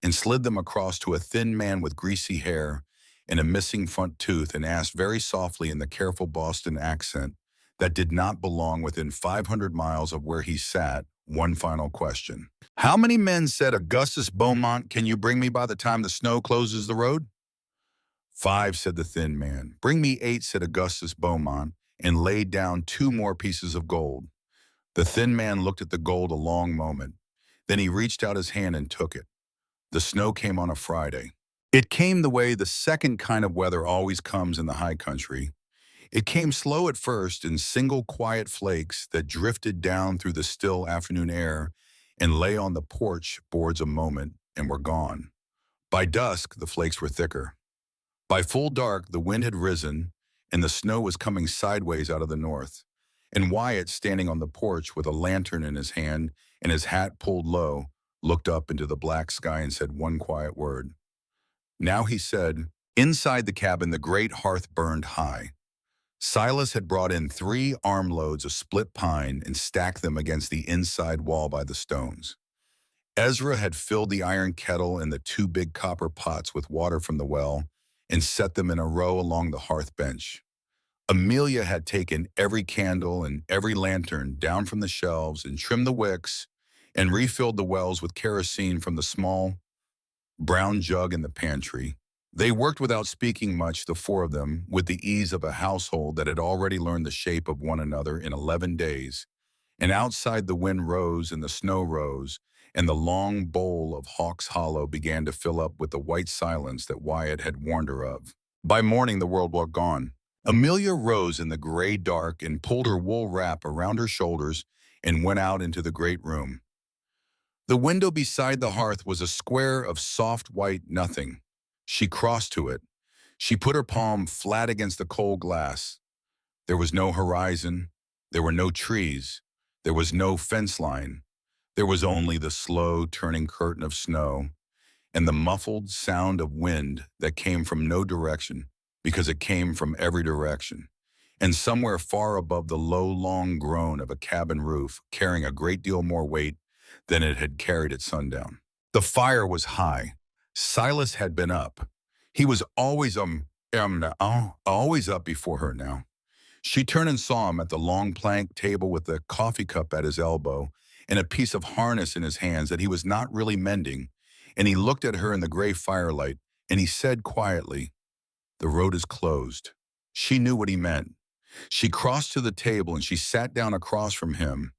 and slid them across to a thin man with greasy hair and a missing front tooth, and asked very softly in the careful Boston accent that did not belong within 500 miles of where he sat, one final question. "How many men," said Augustus Beaumont, "can you bring me by the time the snow closes the road?" "5," said the thin man. "Bring me 8," said Augustus Beaumont, and laid down 2 more pieces of gold. The thin man looked at the gold a long moment. Then he reached out his hand and took it. The snow came on a Friday. It came the way the second kind of weather always comes in the high country. It came slow at first in single quiet flakes that drifted down through the still afternoon air and lay on the porch boards a moment and were gone. By dusk, the flakes were thicker. By full dark, the wind had risen, and the snow was coming sideways out of the north. And Wyatt, standing on the porch with a lantern in his hand and his hat pulled low, looked up into the black sky and said one quiet word. Now he said, inside the cabin, the great hearth burned high. Silas had brought in 3 armloads of split pine and stacked them against the inside wall by the stones. Ezra had filled the iron kettle and the 2 big copper pots with water from the well and set them in a row along the hearth bench. Amelia had taken every candle and every lantern down from the shelves and trimmed the wicks and refilled the wells with kerosene from the small brown jug in the pantry. They worked without speaking much, the 4 of them, with the ease of a household that had already learned the shape of one another in 11 days. And outside the wind rose and the snow rose, and the long bowl of Hawk's Hollow began to fill up with the white silence that Wyatt had warned her of. By morning, the world was gone. Amelia rose in the gray dark and pulled her wool wrap around her shoulders and went out into the great room. The window beside the hearth was a square of soft white nothing. She crossed to it. She put her palm flat against the cold glass. There was no horizon. There were no trees. There was no fence line. There was only the slow turning curtain of snow and the muffled sound of wind that came from no direction because it came from every direction. And somewhere far above the low, long groan of a cabin roof, carrying a great deal more weight than it had carried at sundown. The fire was high. Silas had been up. He was always always up before her now. She turned and saw him at the long plank table with the coffee cup at his elbow and a piece of harness in his hands that he was not really mending, and he looked at her in the gray firelight, and he said quietly, "The road is closed." She knew what he meant. She crossed to the table and she sat down across from him.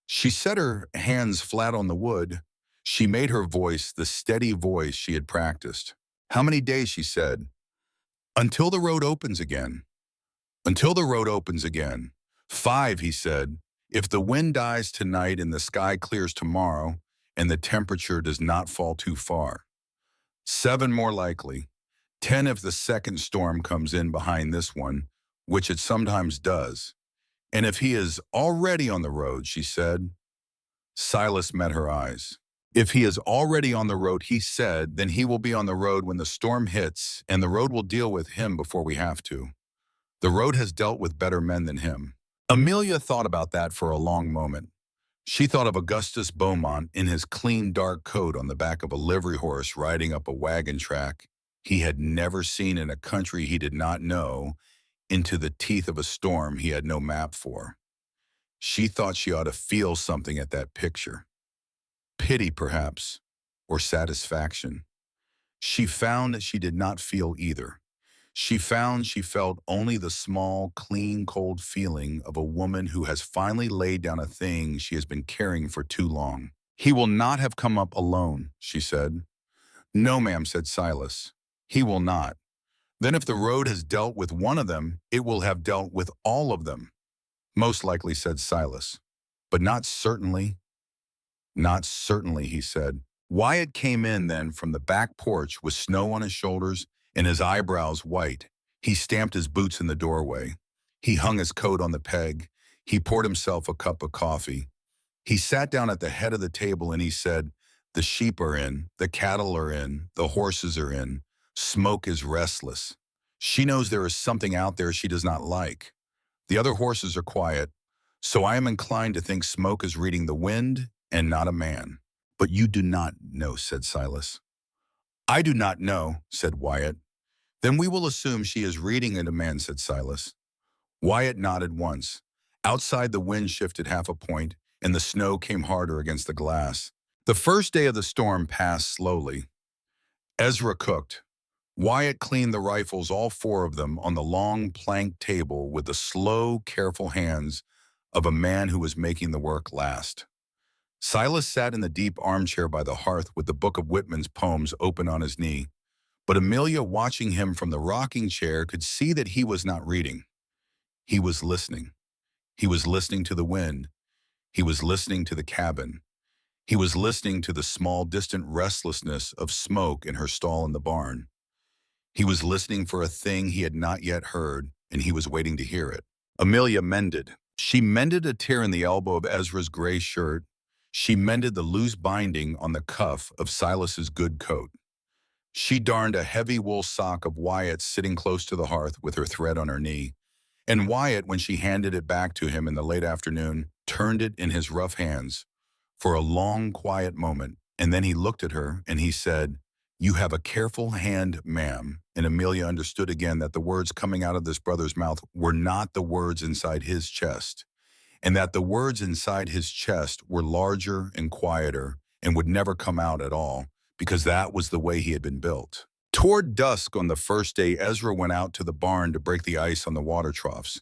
She set her hands flat on the wood. She made her voice the steady voice she had practiced. "How many days?" she said. "Until the road opens again." "Until the road opens again." "5," he said. "If the wind dies tonight and the sky clears tomorrow and the temperature does not fall too far." "7 more likely. 10 if the second storm comes in behind this one, which it sometimes does. And if he is already on the road," she said. Silas met her eyes. "If he is already on the road," he said, "then he will be on the road when the storm hits, and the road will deal with him before we have to. The road has dealt with better men than him." Amelia thought about that for a long moment. She thought of Augustus Beaumont in his clean dark coat on the back of a livery horse riding up a wagon track he had never seen in a country he did not know, into the teeth of a storm he had no map for. She thought she ought to feel something at that picture. Pity, perhaps, or satisfaction. She found that she did not feel either. She found she felt only the small, clean, cold feeling of a woman who has finally laid down a thing she has been carrying for too long. "He will not have come up alone," she said. "No, ma'am," said Silas. "He will not." "Then if the road has dealt with one of them, it will have dealt with all of them." "Most likely," said Silas. "But not certainly." "Not certainly," he said. Wyatt came in then from the back porch with snow on his shoulders and his eyebrows white. He stamped his boots in the doorway. He hung his coat on the peg. He poured himself a cup of coffee. He sat down at the head of the table and he said, "The sheep are in, the cattle are in, the horses are in. Smoke is restless. She knows there is something out there she does not like. The other horses are quiet, so I am inclined to think Smoke is reading the wind and not a man." "But you do not know," said Silas. "I do not know," said Wyatt. "Then we will assume she is reading it a man," said Silas. Wyatt nodded once. Outside, the wind shifted half a point, and the snow came harder against the glass. The first day of the storm passed slowly. Ezra cooked. Wyatt cleaned the rifles, all 4 of them, on the long plank table with the slow, careful hands of a man who was making the work last. Silas sat in the deep armchair by the hearth with the book of Whitman's poems open on his knee, but Amelia, watching him from the rocking chair, could see that he was not reading. He was listening. He was listening to the wind. He was listening to the cabin. He was listening to the small, distant restlessness of Smoke in her stall in the barn. He was listening for a thing he had not yet heard, and he was waiting to hear it. Amelia mended. She mended a tear in the elbow of Ezra's gray shirt. She mended the loose binding on the cuff of Silas's good coat. She darned a heavy wool sock of Wyatt's sitting close to the hearth with her thread on her knee, And Wyatt, when she handed it back to him in the late afternoon, turned it in his rough hands for a long, quiet moment. And then he looked at her and he said, "You have a careful hand, ma'am." And Amelia understood again that the words coming out of this brother's mouth were not the words inside his chest, and that the words inside his chest were larger and quieter and would never come out at all, because that was the way he had been built. Toward dusk on the first day, Ezra went out to the barn to break the ice on the water troughs.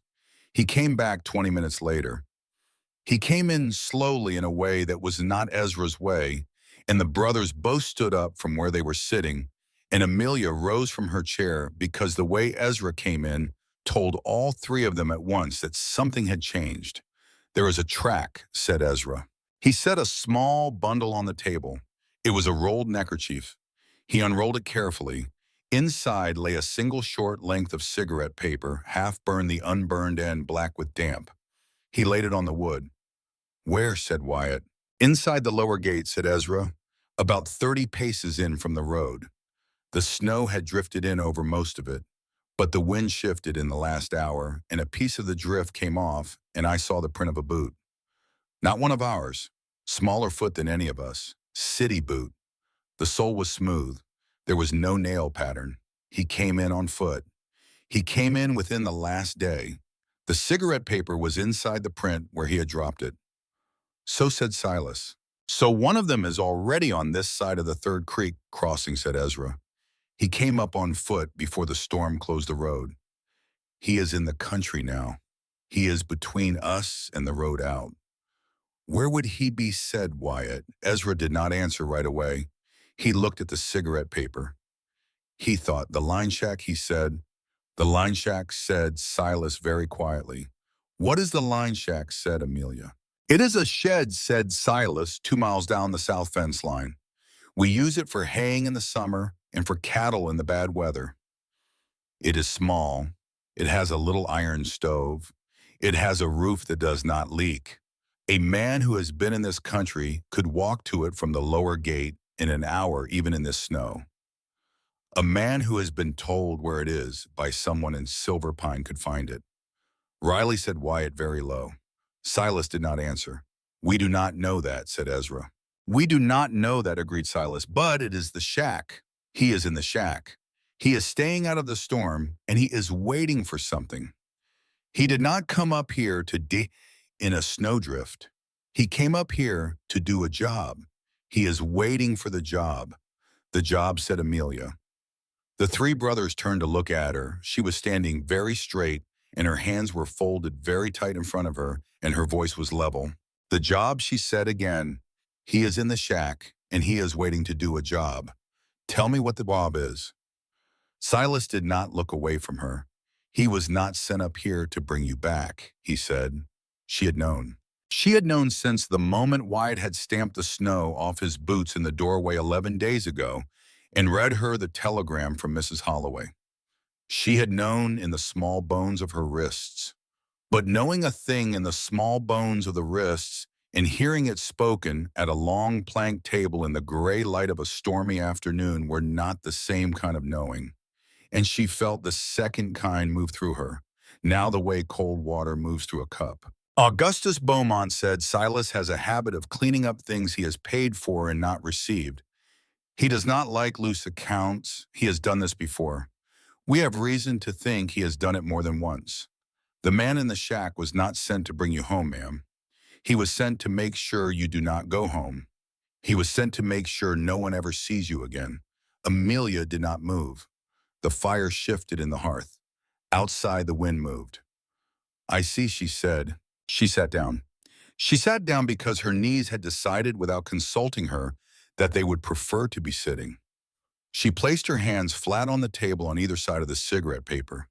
He came back 20 minutes later. He came in slowly in a way that was not Ezra's way, and the brothers both stood up from where they were sitting, and Amelia rose from her chair because the way Ezra came in told all three of them at once that something had changed. "There is a track," said Ezra. He set a small bundle on the table. It was a rolled neckerchief. He unrolled it carefully. Inside lay a single short length of cigarette paper, half burned, the unburned end black with damp. He laid it on the wood. "Where?" said Wyatt. "Inside the lower gate," said Ezra, "about 30 paces in from the road." The snow had drifted in over most of it, but the wind shifted in the last hour, and a piece of the drift came off, and I saw the print of a boot. Not one of ours, smaller foot than any of us, city boot. The sole was smooth. There was no nail pattern. He came in on foot. He came in within the last day. The cigarette paper was inside the print where he had dropped it. So said Silas. "So one of them is already on this side of the third creek crossing," said Ezra. "He came up on foot before the storm closed the road. He is in the country now. He is between us and the road out." "Where would he be?" said Wyatt. Ezra did not answer right away. He looked at the cigarette paper. He thought, "The line shack," he said. "The line shack," said Silas very quietly. "What is the line shack?" said Amelia. "It is a shed," said Silas, 2 miles down the south fence line. "We use it for haying in the summer and for cattle in the bad weather. It is small. It has a little iron stove. It has a roof that does not leak. A man who has been in this country could walk to it from the lower gate in an hour, even in this snow. A man who has been told where it is by someone in Silver Pine could find it." "Riley," said Wyatt very low. Silas did not answer. "We do not know that," said Ezra. "We do not know that," agreed Silas, "but it is the shack. He is in the shack. He is staying out of the storm, and he is waiting for something. He did not come up here to in a snowdrift. He came up here to do a job. He is waiting for the job." "The job," said Amelia. The three brothers turned to look at her. She was standing very straight, and her hands were folded very tight in front of her, and her voice was level. "The job," she said again. "He is in the shack, and he is waiting to do a job. Tell me what the job is." Silas did not look away from her. "He was not sent up here to bring you back," he said. She had known. She had known since the moment Wyatt had stamped the snow off his boots in the doorway 11 days ago and read her the telegram from Mrs. Holloway. She had known in the small bones of her wrists. But knowing a thing in the small bones of the wrists and hearing it spoken at a long plank table in the gray light of a stormy afternoon were not the same kind of knowing. And she felt the second kind move through her, now the way cold water moves through a cup. Augustus Beaumont said Silas has a habit of cleaning up things he has paid for and not received. He does not like loose accounts. He has done this before. We have reason to think he has done it more than once. The man in the shack was not sent to bring you home, ma'am. He was sent to make sure you do not go home. He was sent to make sure no one ever sees you again." Amelia did not move. The fire shifted in the hearth. Outside, the wind moved. "I see," she said. She sat down. She sat down because her knees had decided without consulting her that they would prefer to be sitting. She placed her hands flat on the table on either side of the cigarette paper.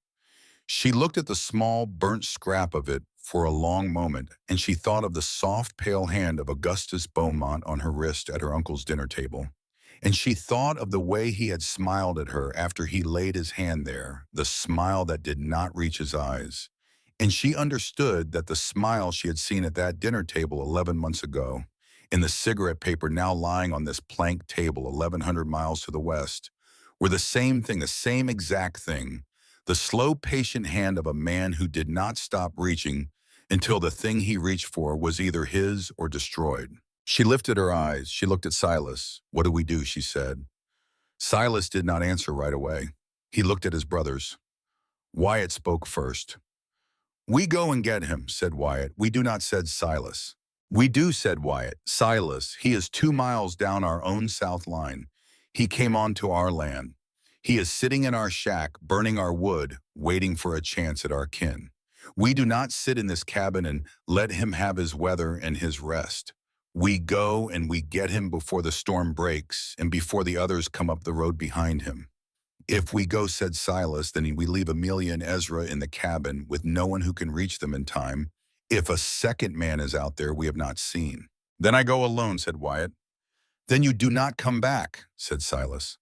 She looked at the small, burnt scrap of it for a long moment, and she thought of the soft, pale hand of Augustus Beaumont on her wrist at her uncle's dinner table. And she thought of the way he had smiled at her after he laid his hand there, the smile that did not reach his eyes. And she understood that the smile she had seen at that dinner table 11 months ago, in the cigarette paper now lying on this plank table 1,100 miles to the west, were the same thing, the same exact thing. the slow, patient hand of a man who did not stop reaching until the thing he reached for was either his or destroyed. She lifted her eyes. She looked at Silas. "What do we do?" she said. Silas did not answer right away. He looked at his brothers. Wyatt spoke first. "We go and get him," said Wyatt. "We do not," said Silas. "We do," said Wyatt. "Silas, he is 2 miles down our own south line. He came onto our land. He is sitting in our shack, burning our wood, waiting for a chance at our kin. We do not sit in this cabin and let him have his weather and his rest. We go and we get him before the storm breaks and before the others come up the road behind him. If we go," said Silas, "then we leave Amelia and Ezra in the cabin with no one who can reach them in time. If a second man is out there we have not seen." "Then I go alone," said Wyatt. "Then you do not come back," said Silas.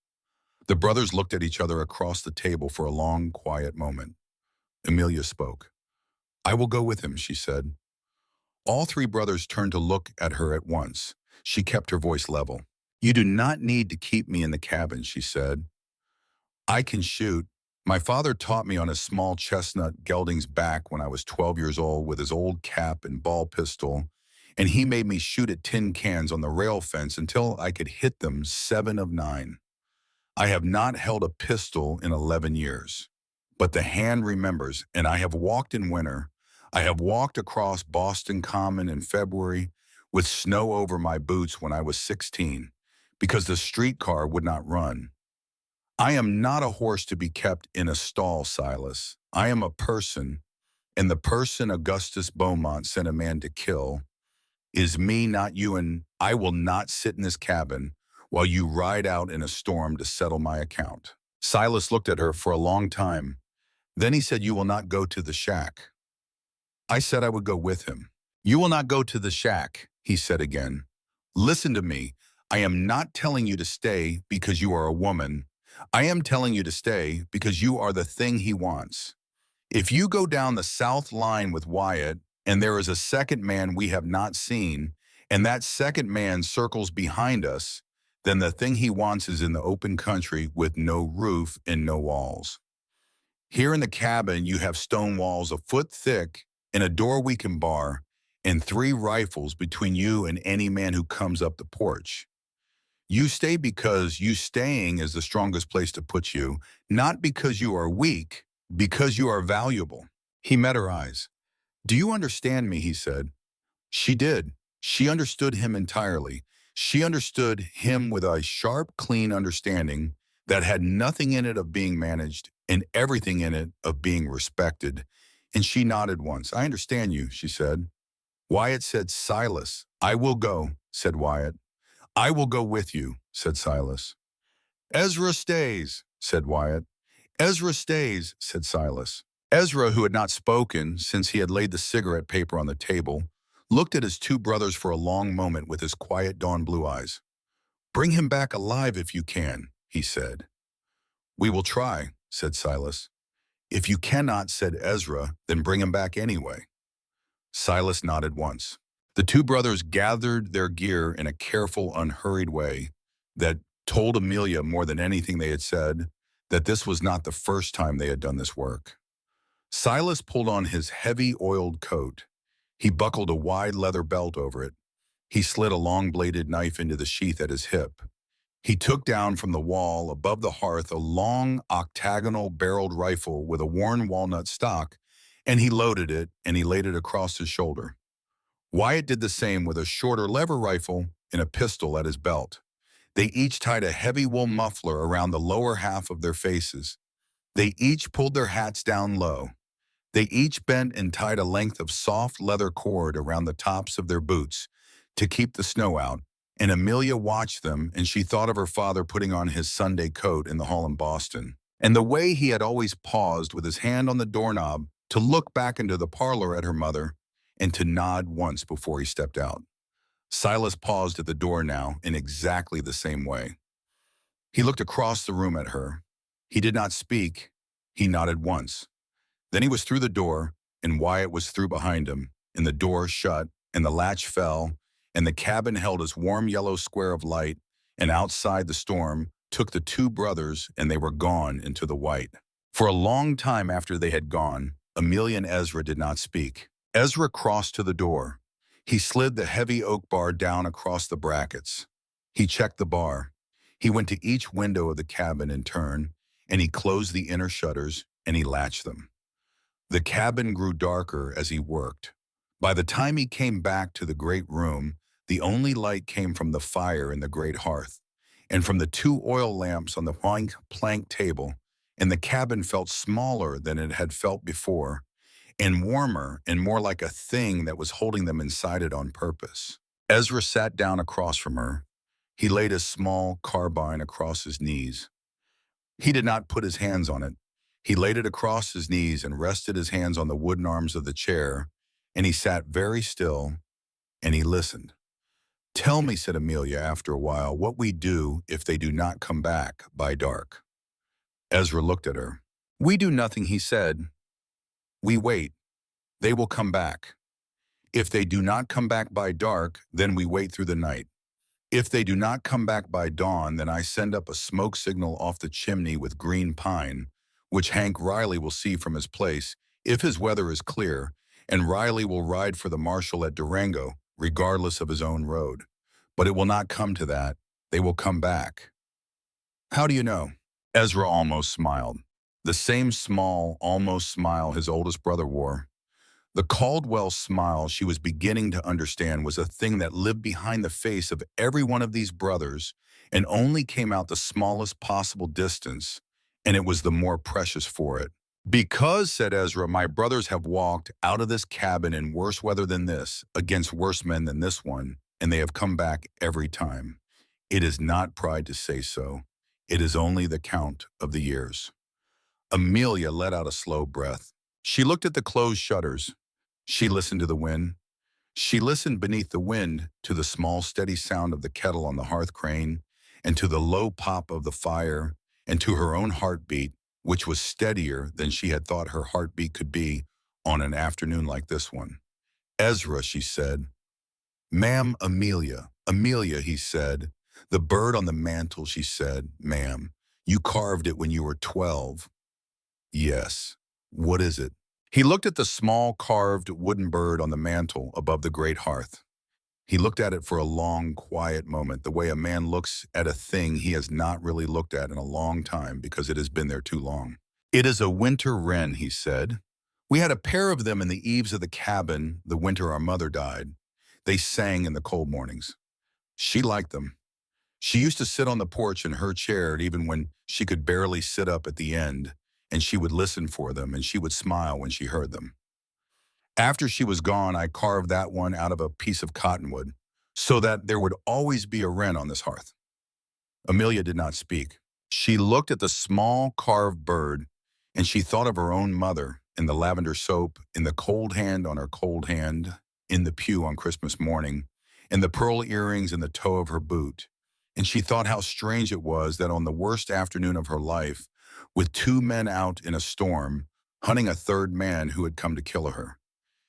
The brothers looked at each other across the table for a long, quiet moment. Amelia spoke. "I will go with him," she said. All three brothers turned to look at her at once. She kept her voice level. "You do not need to keep me in the cabin," she said. "I can shoot. My father taught me on a small chestnut gelding's back when I was 12 years old with his old cap and ball pistol, and he made me shoot at tin cans on the rail fence until I could hit them 7 of 9. I have not held a pistol in 11 years. But the hand remembers, and I have walked in winter. I have walked across Boston Common in February with snow over my boots when I was 16, because the streetcar would not run. I am not a horse to be kept in a stall, Silas. I am a person, and the person Augustus Beaumont sent a man to kill is me, not you, and I will not sit in this cabin while you ride out in a storm to settle my account." Silas looked at her for a long time. Then he said, "You will not go to the shack." I said I would go with him. "You will not go to the shack," he said again. "Listen to me. I am not telling you to stay because you are a woman. I am telling you to stay because you are the thing he wants. If you go down the south line with Wyatt, and there is a second man we have not seen, and that second man circles behind us, then the thing he wants is in the open country with no roof and no walls. Here in the cabin, you have stone walls a foot thick and a door we can bar, and 3 rifles between you and any man who comes up the porch. You stay because you staying is the strongest place to put you, not because you are weak, because you are valuable." He met her eyes. "Do you understand me?" he said. She did. She understood him entirely. She understood him with a sharp, clean understanding that had nothing in it of being managed and everything in it of being respected. And she nodded once. "I understand you," she said. Wyatt said, "Silas." "I will go," said Wyatt. "I will go with you," said Silas. "Ezra stays," said Wyatt. "Ezra stays," said Silas. Ezra, who had not spoken since he had laid the cigarette paper on the table, looked at his 2 brothers for a long moment with his quiet dawn blue eyes. "Bring him back alive if you can," he said. "We will try," said Silas. "If you cannot," said Ezra, "then bring him back anyway." Silas nodded once. The 2 brothers gathered their gear in a careful, unhurried way that told Amelia more than anything they had said that this was not the first time they had done this work. Silas pulled on his heavy oiled coat. He buckled a wide leather belt over it. He slid a long-bladed knife into the sheath at his hip. He took down from the wall above the hearth a long, octagonal barreled rifle with a worn walnut stock, and he loaded it and he laid it across his shoulder. Wyatt did the same with a shorter lever rifle and a pistol at his belt. They each tied a heavy wool muffler around the lower half of their faces. They each pulled their hats down low. They each bent and tied a length of soft leather cord around the tops of their boots to keep the snow out, and Amelia watched them, and she thought of her father putting on his Sunday coat in the hall in Boston, and the way he had always paused with his hand on the doorknob to look back into the parlor at her mother and to nod once before he stepped out. Silas paused at the door now in exactly the same way. He looked across the room at her. He did not speak. He nodded once. Then he was through the door, and Wyatt was through behind him, and the door shut, and the latch fell, and the cabin held its warm yellow square of light, and outside the storm took the 2 brothers, and they were gone into the white. For a long time after they had gone, Amelia and Ezra did not speak. Ezra crossed to the door. He slid the heavy oak bar down across the brackets. He checked the bar. He went to each window of the cabin in turn, and he closed the inner shutters, and he latched them. The cabin grew darker as he worked. By the time he came back to the great room, the only light came from the fire in the great hearth, and from the two oil lamps on the plank table, and the cabin felt smaller than it had felt before, and warmer and more like a thing that was holding them inside it on purpose. Ezra sat down across from her. He laid a small carbine across his knees. He did not put his hands on it. He laid it across his knees and rested his hands on the wooden arms of the chair, and he sat very still, and he listened. "Tell me," said Amelia after a while, "what we do if they do not come back by dark." Ezra looked at her. "We do nothing," he said. "We wait. They will come back. If they do not come back by dark, then we wait through the night. If they do not come back by dawn, then I send up a smoke signal off the chimney with green pine, which Hank Riley will see from his place, if his weather is clear, and Riley will ride for the marshal at Durango, regardless of his own road. But it will not come to that. They will come back." "How do you know?" Ezra almost smiled. The same small, almost smile his oldest brother wore. The Caldwell smile she was beginning to understand was a thing that lived behind the face of every one of these brothers and only came out the smallest possible distance, and it was the more precious for it. "Because," said Ezra, "my brothers have walked out of this cabin in worse weather than this, against worse men than this one, and they have come back every time. It is not pride to say so. It is only the count of the years." Amelia let out a slow breath. She looked at the closed shutters. She listened to the wind. She listened beneath the wind to the small steady sound of the kettle on the hearth crane, and to the low pop of the fire, and to her own heartbeat, which was steadier than she had thought her heartbeat could be on an afternoon like this one. "Ezra," she said. "Ma'am, Amelia." "Amelia," he said. "The bird on the mantel," she said. "Ma'am, you carved it when you were 12. "Yes. What is it?" He looked at the small carved wooden bird on the mantel above the great hearth. He looked at it for a long, quiet moment, the way a man looks at a thing he has not really looked at in a long time because it has been there too long. "It is a winter wren," he said. "We had a pair of them in the eaves of the cabin the winter our mother died. They sang in the cold mornings. She liked them. She used to sit on the porch in her chair even when she could barely sit up at the end, and she would listen for them, and she would smile when she heard them. After she was gone, I carved that one out of a piece of cottonwood, so that there would always be a wren on this hearth." Amelia did not speak. She looked at the small carved bird, and she thought of her own mother in the lavender soap, in the cold hand on her cold hand, in the pew on Christmas morning, in the pearl earrings in the toe of her boot. And she thought how strange it was that on the worst afternoon of her life, with two men out in a storm, hunting a third man who had come to kill her,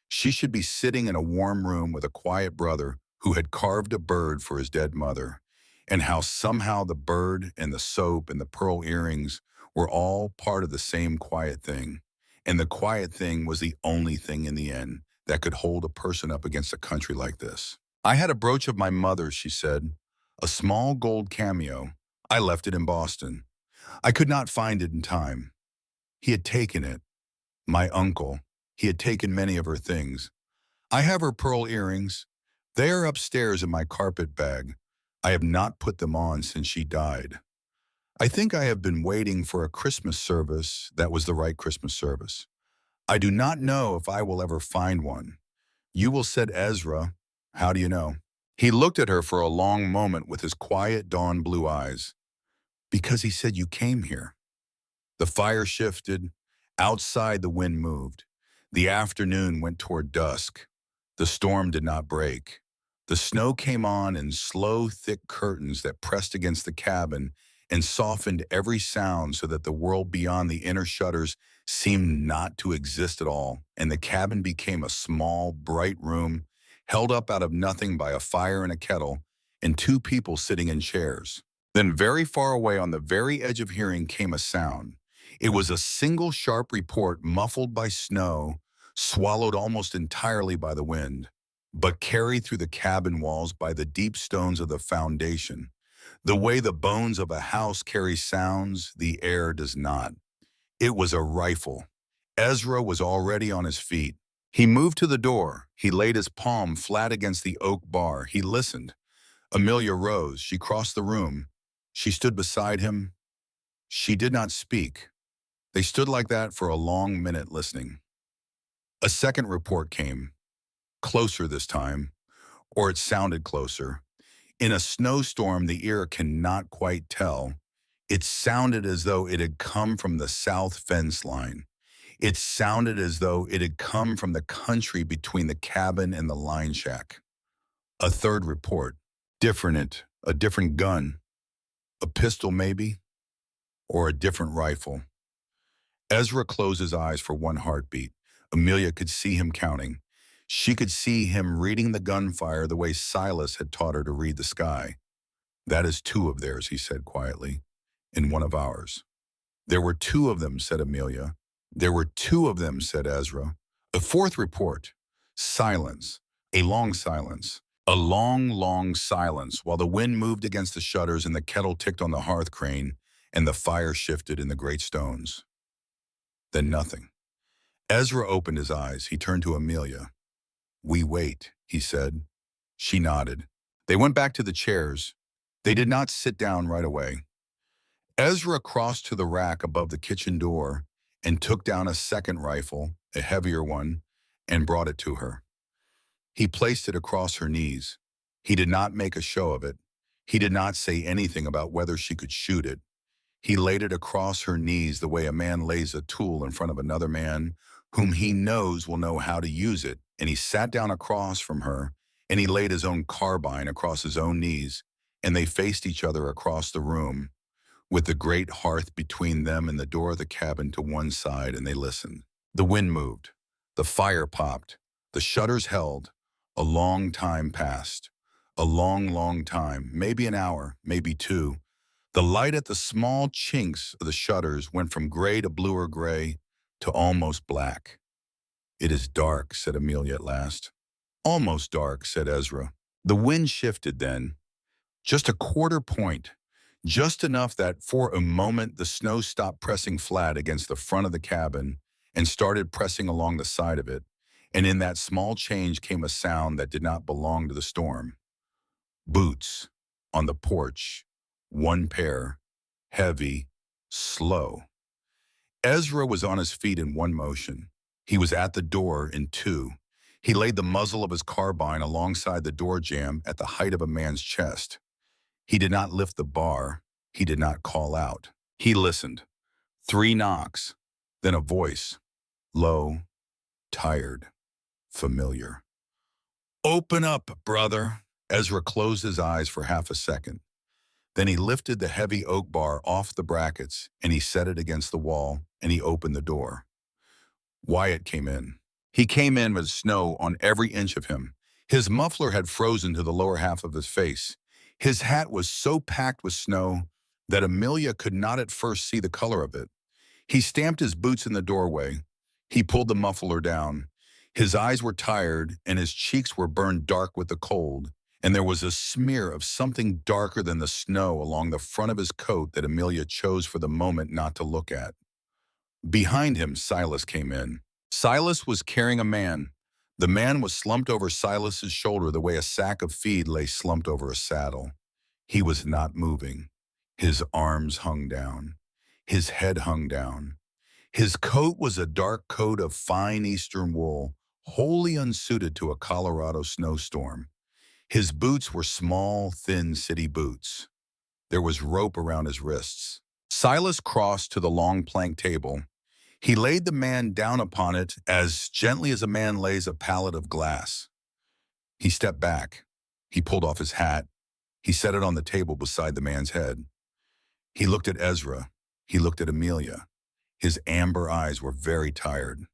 she should be sitting in a warm room with a quiet brother who had carved a bird for his dead mother, and how somehow the bird and the soap and the pearl earrings were all part of the same quiet thing. And the quiet thing was the only thing in the end that could hold a person up against a country like this. "I had a brooch of my mother's," she said, "a small gold cameo. I left it in Boston. I could not find it in time. He had taken it. My uncle. He had taken many of her things. I have her pearl earrings. They are upstairs in my carpet bag. I have not put them on since she died. I think I have been waiting for a Christmas service that was the right Christmas service. I do not know if I will ever find one. You will," said Ezra. "How do you know?" He looked at her for a long moment with his quiet dawn blue eyes. "Because he said you came here." The fire shifted. Outside, the wind moved. The afternoon went toward dusk. The storm did not break. The snow came on in slow, thick curtains that pressed against the cabin and softened every sound so that the world beyond the inner shutters seemed not to exist at all, and the cabin became a small, bright room held up out of nothing by a fire and a kettle and two people sitting in chairs. Then very far away on the very edge of hearing came a sound. It was a single sharp report muffled by snow, swallowed almost entirely by the wind, but carried through the cabin walls by the deep stones of the foundation. The way the bones of a house carry sounds, the air does not. It was a rifle. Ezra was already on his feet. He moved to the door. He laid his palm flat against the oak bar. He listened. Amelia rose. She crossed the room. She stood beside him. She did not speak. They stood like that for a long minute listening. A second report came, closer this time, or it sounded closer. In a snowstorm, the ear cannot quite tell. It sounded as though it had come from the south fence line. It sounded as though it had come from the country between the cabin and the line shack. A third report, different, a different gun, a pistol maybe, or a different rifle. Ezra closed his eyes for one heartbeat. Amelia could see him counting. She could see him reading the gunfire the way Silas had taught her to read the sky. That is two of theirs, he said quietly, and one of ours. There were two of them, said Amelia. There were two of them, said Ezra. A fourth report. Silence. A long silence. A long, long silence while the wind moved against the shutters and the kettle ticked on the hearth crane and the fire shifted in the great stones. Then nothing. Ezra opened his eyes. He turned to Amelia. We wait, he said. She nodded. They went back to the chairs. They did not sit down right away. Ezra crossed to the rack above the kitchen door and took down a second rifle, a heavier one, and brought it to her. He placed it across her knees. He did not make a show of it. He did not say anything about whether she could shoot it. He laid it across her knees the way a man lays a tool in front of another man whom he knows will know how to use it, and he sat down across from her, and he laid his own carbine across his own knees, and they faced each other across the room, with the great hearth between them and the door of the cabin to one side, and they listened. The wind moved. The fire popped. The shutters held. A long time passed. A long, long time, maybe an hour, maybe two. The light at the small chinks of the shutters went from gray to bluer gray to almost black. It is dark, said Amelia at last. Almost dark, said Ezra. The wind shifted then, just a quarter point, just enough that for a moment the snow stopped pressing flat against the front of the cabin and started pressing along the side of it, and in that small change came a sound that did not belong to the storm. Boots on the porch, one pair, heavy, slow. Ezra was on his feet in one motion. He was at the door in two. He laid the muzzle of his carbine alongside the door jamb at the height of a man's chest. He did not lift the bar. He did not call out. He listened. 3 knocks, then a voice, low, tired, familiar. Open up, brother. Ezra closed his eyes for half a second. Then he lifted the heavy oak bar off the brackets, and he set it against the wall, and he opened the door. Wyatt came in. He came in with snow on every inch of him. His muffler had frozen to the lower half of his face. His hat was so packed with snow that Amelia could not at first see the color of it. He stamped his boots in the doorway. He pulled the muffler down. His eyes were tired, and his cheeks were burned dark with the cold, and there was a smear of something darker than the snow along the front of his coat that Amelia chose for the moment not to look at. Behind him, Silas came in. Silas was carrying a man. The man was slumped over Silas's shoulder the way a sack of feed lay slumped over a saddle. He was not moving. His arms hung down. His head hung down. His coat was a dark coat of fine eastern wool, wholly unsuited to a Colorado snowstorm. His boots were small, thin city boots. There was rope around his wrists. Silas crossed to the long plank table. He laid the man down upon it as gently as a man lays a pallet of glass. He stepped back. He pulled off his hat. He set it on the table beside the man's head. He looked at Ezra. He looked at Amelia. His amber eyes were very tired.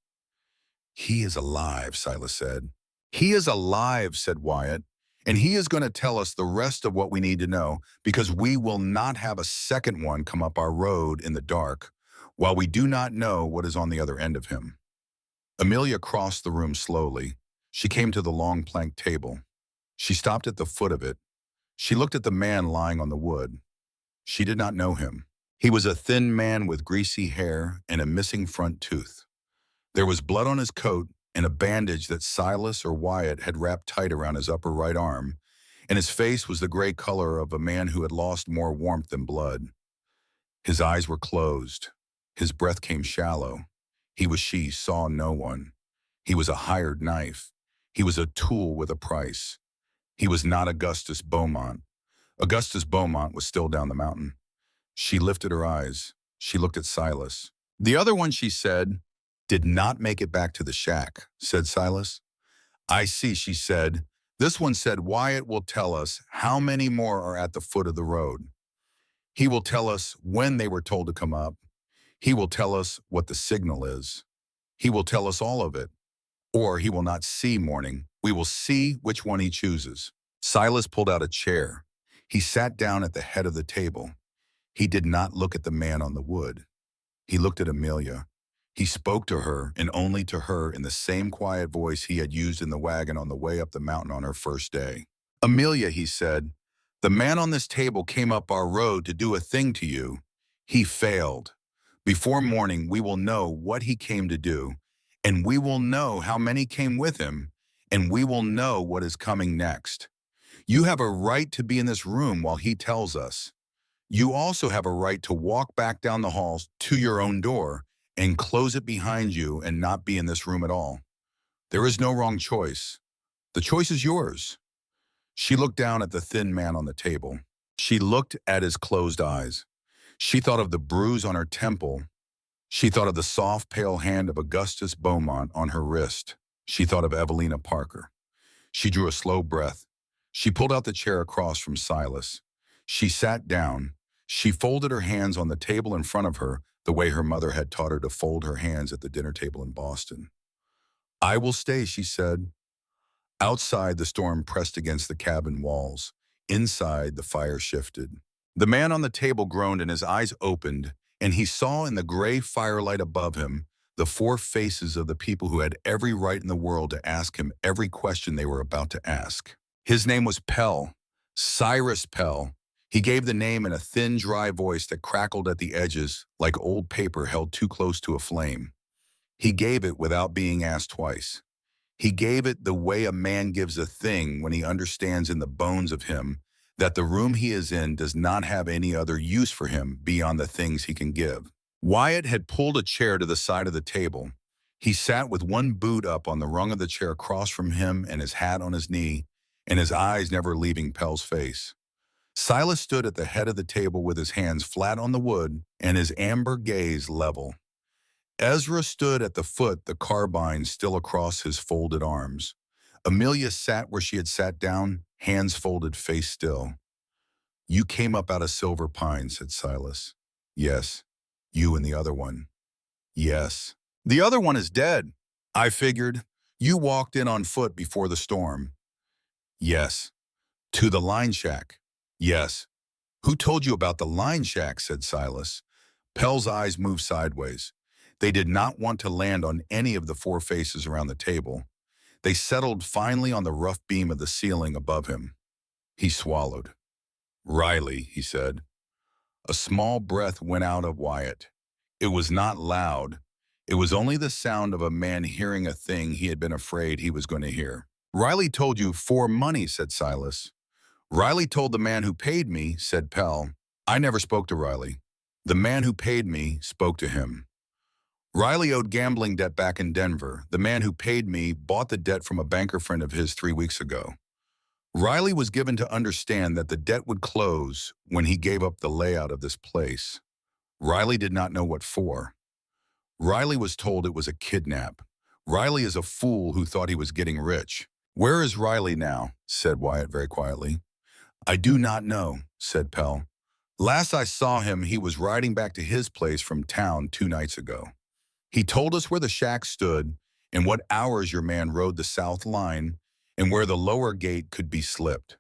He is alive, Silas said. He is alive, said Wyatt, and he is going to tell us the rest of what we need to know because we will not have a second one come up our road in the dark. while we do not know what is on the other end of him. Amelia crossed the room slowly. She came to the long plank table. She stopped at the foot of it. She looked at the man lying on the wood. She did not know him. He was a thin man with greasy hair and a missing front tooth. There was blood on his coat and a bandage that Silas or Wyatt had wrapped tight around his upper right arm, and his face was the gray color of a man who had lost more warmth than blood. His eyes were closed. His breath came shallow. She saw no one. He was a hired knife. He was a tool with a price. He was not Augustus Beaumont. Augustus Beaumont was still down the mountain. She lifted her eyes. She looked at Silas. The other one, she said, did not make it back to the shack, said Silas. I see, she said. This one said Wyatt will tell us how many more are at the foot of the road. He will tell us when they were told to come up. He will tell us what the signal is. He will tell us all of it. Or he will not see morning. We will see which one he chooses. Silas pulled out a chair. He sat down at the head of the table. He did not look at the man on the wood. He looked at Amelia. He spoke to her, and only to her, in the same quiet voice he had used in the wagon on the way up the mountain on her first day. Amelia, he said, the man on this table came up our road to do a thing to you. He failed. Before morning, we will know what he came to do, and we will know how many came with him, and we will know what is coming next. You have a right to be in this room while he tells us. You also have a right to walk back down the halls to your own door and close it behind you and not be in this room at all. There is no wrong choice. The choice is yours. She looked down at the thin man on the table. She looked at his closed eyes. She thought of the bruise on her temple. She thought of the soft, pale hand of Augustus Beaumont on her wrist. She thought of Evelina Parker. She drew a slow breath. She pulled out the chair across from Silas. She sat down. She folded her hands on the table in front of her the way her mother had taught her to fold her hands at the dinner table in Boston. I will stay, she said. Outside, the storm pressed against the cabin walls. Inside, the fire shifted. The man on the table groaned and his eyes opened, and he saw in the gray firelight above him the four faces of the people who had every right in the world to ask him every question they were about to ask. His name was Pell, Cyrus Pell. He gave the name in a thin, dry voice that crackled at the edges like old paper held too close to a flame. He gave it without being asked twice. He gave it the way a man gives a thing when he understands in the bones of him that the room he is in does not have any other use for him beyond the things he can give. Wyatt had pulled a chair to the side of the table. He sat with one boot up on the rung of the chair across from him and his hat on his knee, and his eyes never leaving Pell's face. Silas stood at the head of the table with his hands flat on the wood and his amber gaze level. Ezra stood at the foot, the carbine still across his folded arms. Amelia sat where she had sat down, hands folded, face still. You came up out of Silver Pine, said Silas. Yes. You and the other one. Yes. The other one is dead. I figured. You walked in on foot before the storm. Yes. To the line shack. Yes. Who told you about the line shack, said Silas. Pell's eyes moved sideways. They did not want to land on any of the four faces around the table. They settled finally on the rough beam of the ceiling above him. He swallowed. Riley, he said. A small breath went out of Wyatt. It was not loud. It was only the sound of a man hearing a thing he had been afraid he was going to hear. Riley told you for money, said Silas. Riley told the man who paid me, said Pell. I never spoke to Riley. The man who paid me spoke to him. Riley owed gambling debt back in Denver. The man who paid me bought the debt from a banker friend of his 3 weeks ago. Riley was given to understand that the debt would close when he gave up the layout of this place. Riley did not know what for. Riley was told it was a kidnap. Riley is a fool who thought he was getting rich. Where is Riley now? Said Wyatt very quietly. I do not know, said Pell. Last I saw him, he was riding back to his place from town 2 nights ago. He told us where the shack stood and what hours your man rode the south line and where the lower gate could be slipped.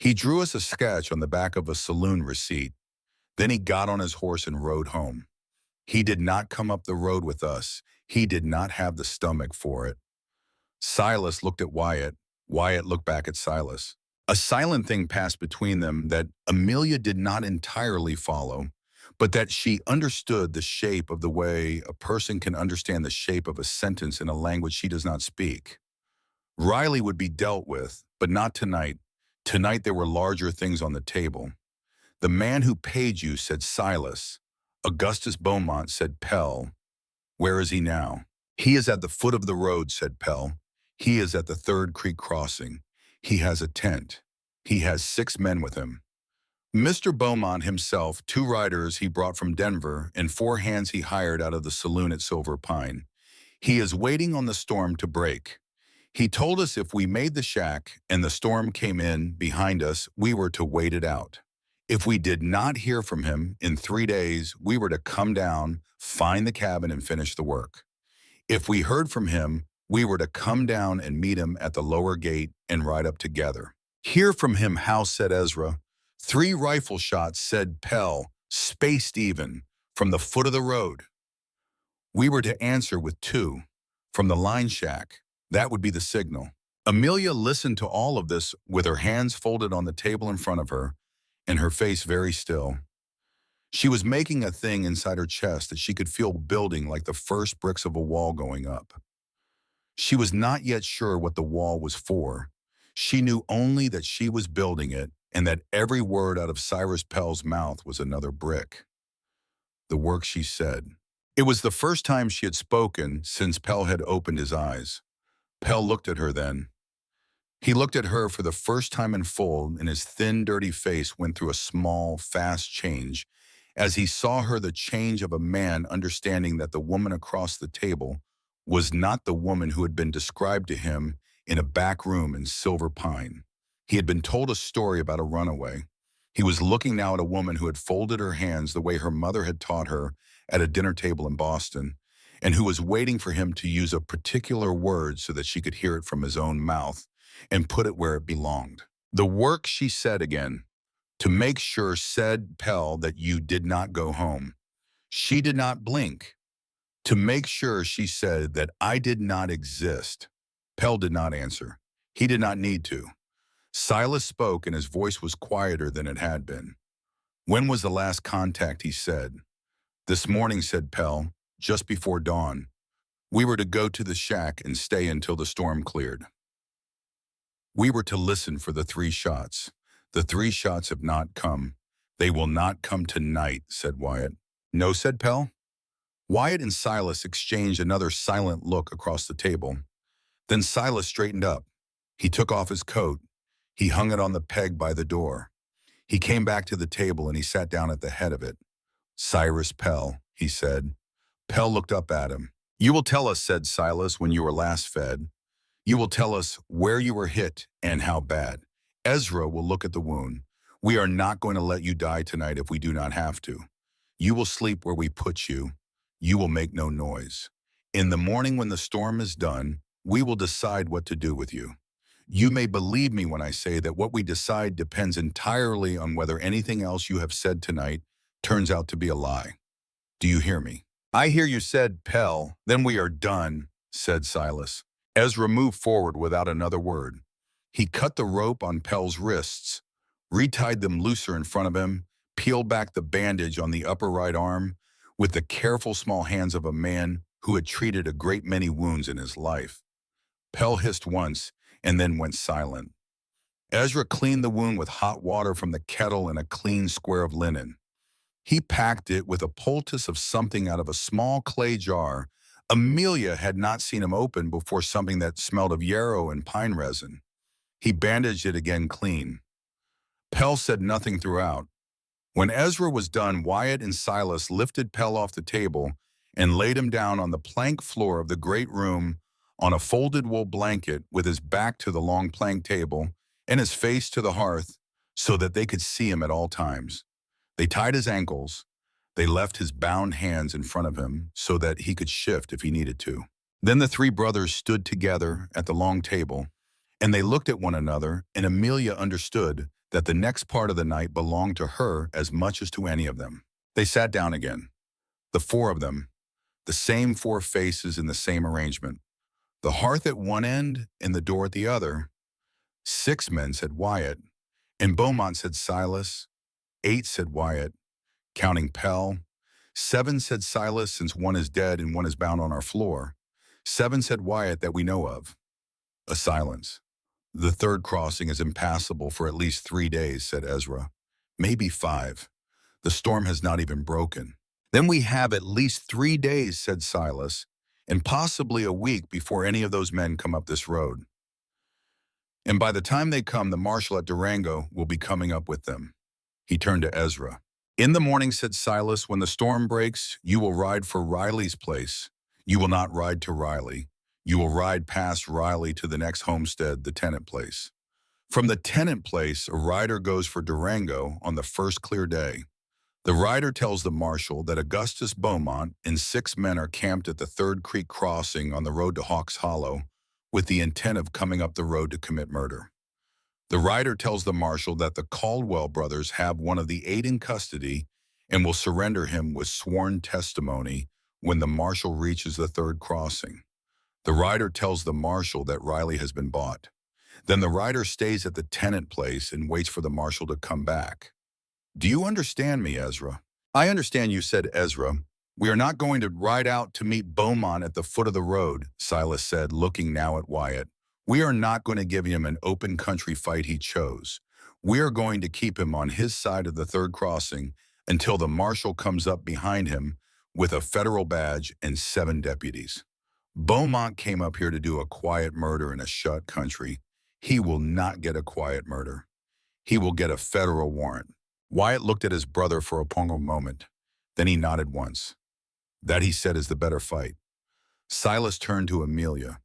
He drew us a sketch on the back of a saloon receipt. Then he got on his horse and rode home. He did not come up the road with us. He did not have the stomach for it. Silas looked at Wyatt. Wyatt looked back at Silas. A silent thing passed between them that Amelia did not entirely follow, but that she understood the shape of the way a person can understand the shape of a sentence in a language she does not speak. Riley would be dealt with, but not tonight. Tonight there were larger things on the table. The man who paid you, said Silas. Augustus Beaumont, said Pell. Where is he now? He is at the foot of the road, said Pell. He is at the Third Creek crossing. He has a tent. He has 6 men with him. Mr. Beaumont himself, 2 riders he brought from Denver, and 4 hands he hired out of the saloon at Silver Pine. He is waiting on the storm to break. He told us if we made the shack and the storm came in behind us, we were to wait it out. If we did not hear from him in 3 days, we were to come down, find the cabin, and finish the work. If we heard from him, we were to come down and meet him at the lower gate and ride up together. Hear from him how, said Ezra. 3 rifle shots, said Pell, spaced even, from the foot of the road. We were to answer with 2, from the line shack. That would be the signal. Amelia listened to all of this with her hands folded on the table in front of her and her face very still. She was making a thing inside her chest that she could feel building like the first bricks of a wall going up. She was not yet sure what the wall was for. She knew only that she was building it and that every word out of Cyrus Pell's mouth was another brick. The work, she said. It was the first time she had spoken since Pell had opened his eyes. Pell looked at her then. He looked at her for the first time in full, and his thin, dirty face went through a small, fast change as he saw her, the change of a man understanding that the woman across the table was not the woman who had been described to him in a back room in Silver Pine. He had been told a story about a runaway. He was looking now at a woman who had folded her hands the way her mother had taught her at a dinner table in Boston, and who was waiting for him to use a particular word so that she could hear it from his own mouth and put it where it belonged. The work, she said again, to make sure, said Pell, that you did not go home. She did not blink. To make sure, she said, that I did not exist. Pell did not answer. He did not need to. Silas spoke, and his voice was quieter than it had been. When was the last contact, he said. This morning, said Pell, just before dawn. We were to go to the shack and stay until the storm cleared. We were to listen for the 3 shots. The 3 shots have not come. They will not come tonight, said Wyatt. No, said Pell. Wyatt and Silas exchanged another silent look across the table. Then Silas straightened up. He took off his coat. He hung it on the peg by the door. He came back to the table and he sat down at the head of it. Cyrus Pell, he said. Pell looked up at him. You will tell us, said Silas, when you were last fed. You will tell us where you were hit and how bad. Ezra will look at the wound. We are not going to let you die tonight if we do not have to. You will sleep where we put you. You will make no noise. In the morning when the storm is done, we will decide what to do with you. You may believe me when I say that what we decide depends entirely on whether anything else you have said tonight turns out to be a lie. Do you hear me? I hear you, said Pell. Then we are done, said Silas. Ezra moved forward without another word. He cut the rope on Pell's wrists, retied them looser in front of him, peeled back the bandage on the upper right arm with the careful small hands of a man who had treated a great many wounds in his life. Pell hissed once and then went silent. Ezra cleaned the wound with hot water from the kettle in a clean square of linen. He packed it with a poultice of something out of a small clay jar. Amelia had not seen him open before, something that smelled of yarrow and pine resin. He bandaged it again clean. Pell said nothing throughout. When Ezra was done, Wyatt and Silas lifted Pell off the table and laid him down on the plank floor of the great room on a folded wool blanket with his back to the long plank table and his face to the hearth so that they could see him at all times. They tied his ankles. They left his bound hands in front of him so that he could shift if he needed to. Then the 3 brothers stood together at the long table, and they looked at one another, and Amelia understood that the next part of the night belonged to her as much as to any of them. They sat down again. The four of them, the same four faces in the same arrangement. The hearth at one end and the door at the other. 6 men, said Wyatt. And Beaumont, said Silas. 8, said Wyatt, counting Pell. 7, said Silas, since one is dead and one is bound on our floor. 7, said Wyatt, that we know of. A silence. The third crossing is impassable for at least 3 days, said Ezra. Maybe 5. The storm has not even broken. Then we have at least 3 days, said Silas, and possibly a week before any of those men come up this road. And by the time they come, the marshal at Durango will be coming up with them. He turned to Ezra. In the morning, said Silas, when the storm breaks, you will ride for Riley's place. You will not ride to Riley. You will ride past Riley to the next homestead, the tenant place. From the tenant place, a rider goes for Durango on the first clear day. The rider tells the marshal that Augustus Beaumont and 6 men are camped at the Third Creek crossing on the road to Hawks Hollow with the intent of coming up the road to commit murder. The rider tells the marshal that the Caldwell brothers have one of the 8 in custody and will surrender him with sworn testimony when the marshal reaches the third crossing. The rider tells the marshal that Riley has been bought. Then the rider stays at the tenant place and waits for the marshal to come back. Do you understand me, Ezra? I understand you, said Ezra. We are not going to ride out to meet Beaumont at the foot of the road, Silas said, looking now at Wyatt. We are not going to give him an open country fight he chose. We are going to keep him on his side of the third crossing until the marshal comes up behind him with a federal badge and 7 deputies. Beaumont came up here to do a quiet murder in a shut country. He will not get a quiet murder. He will get a federal warrant. Wyatt looked at his brother for a moment. Then he nodded once. That, he said, is the better fight. Silas turned to Amelia.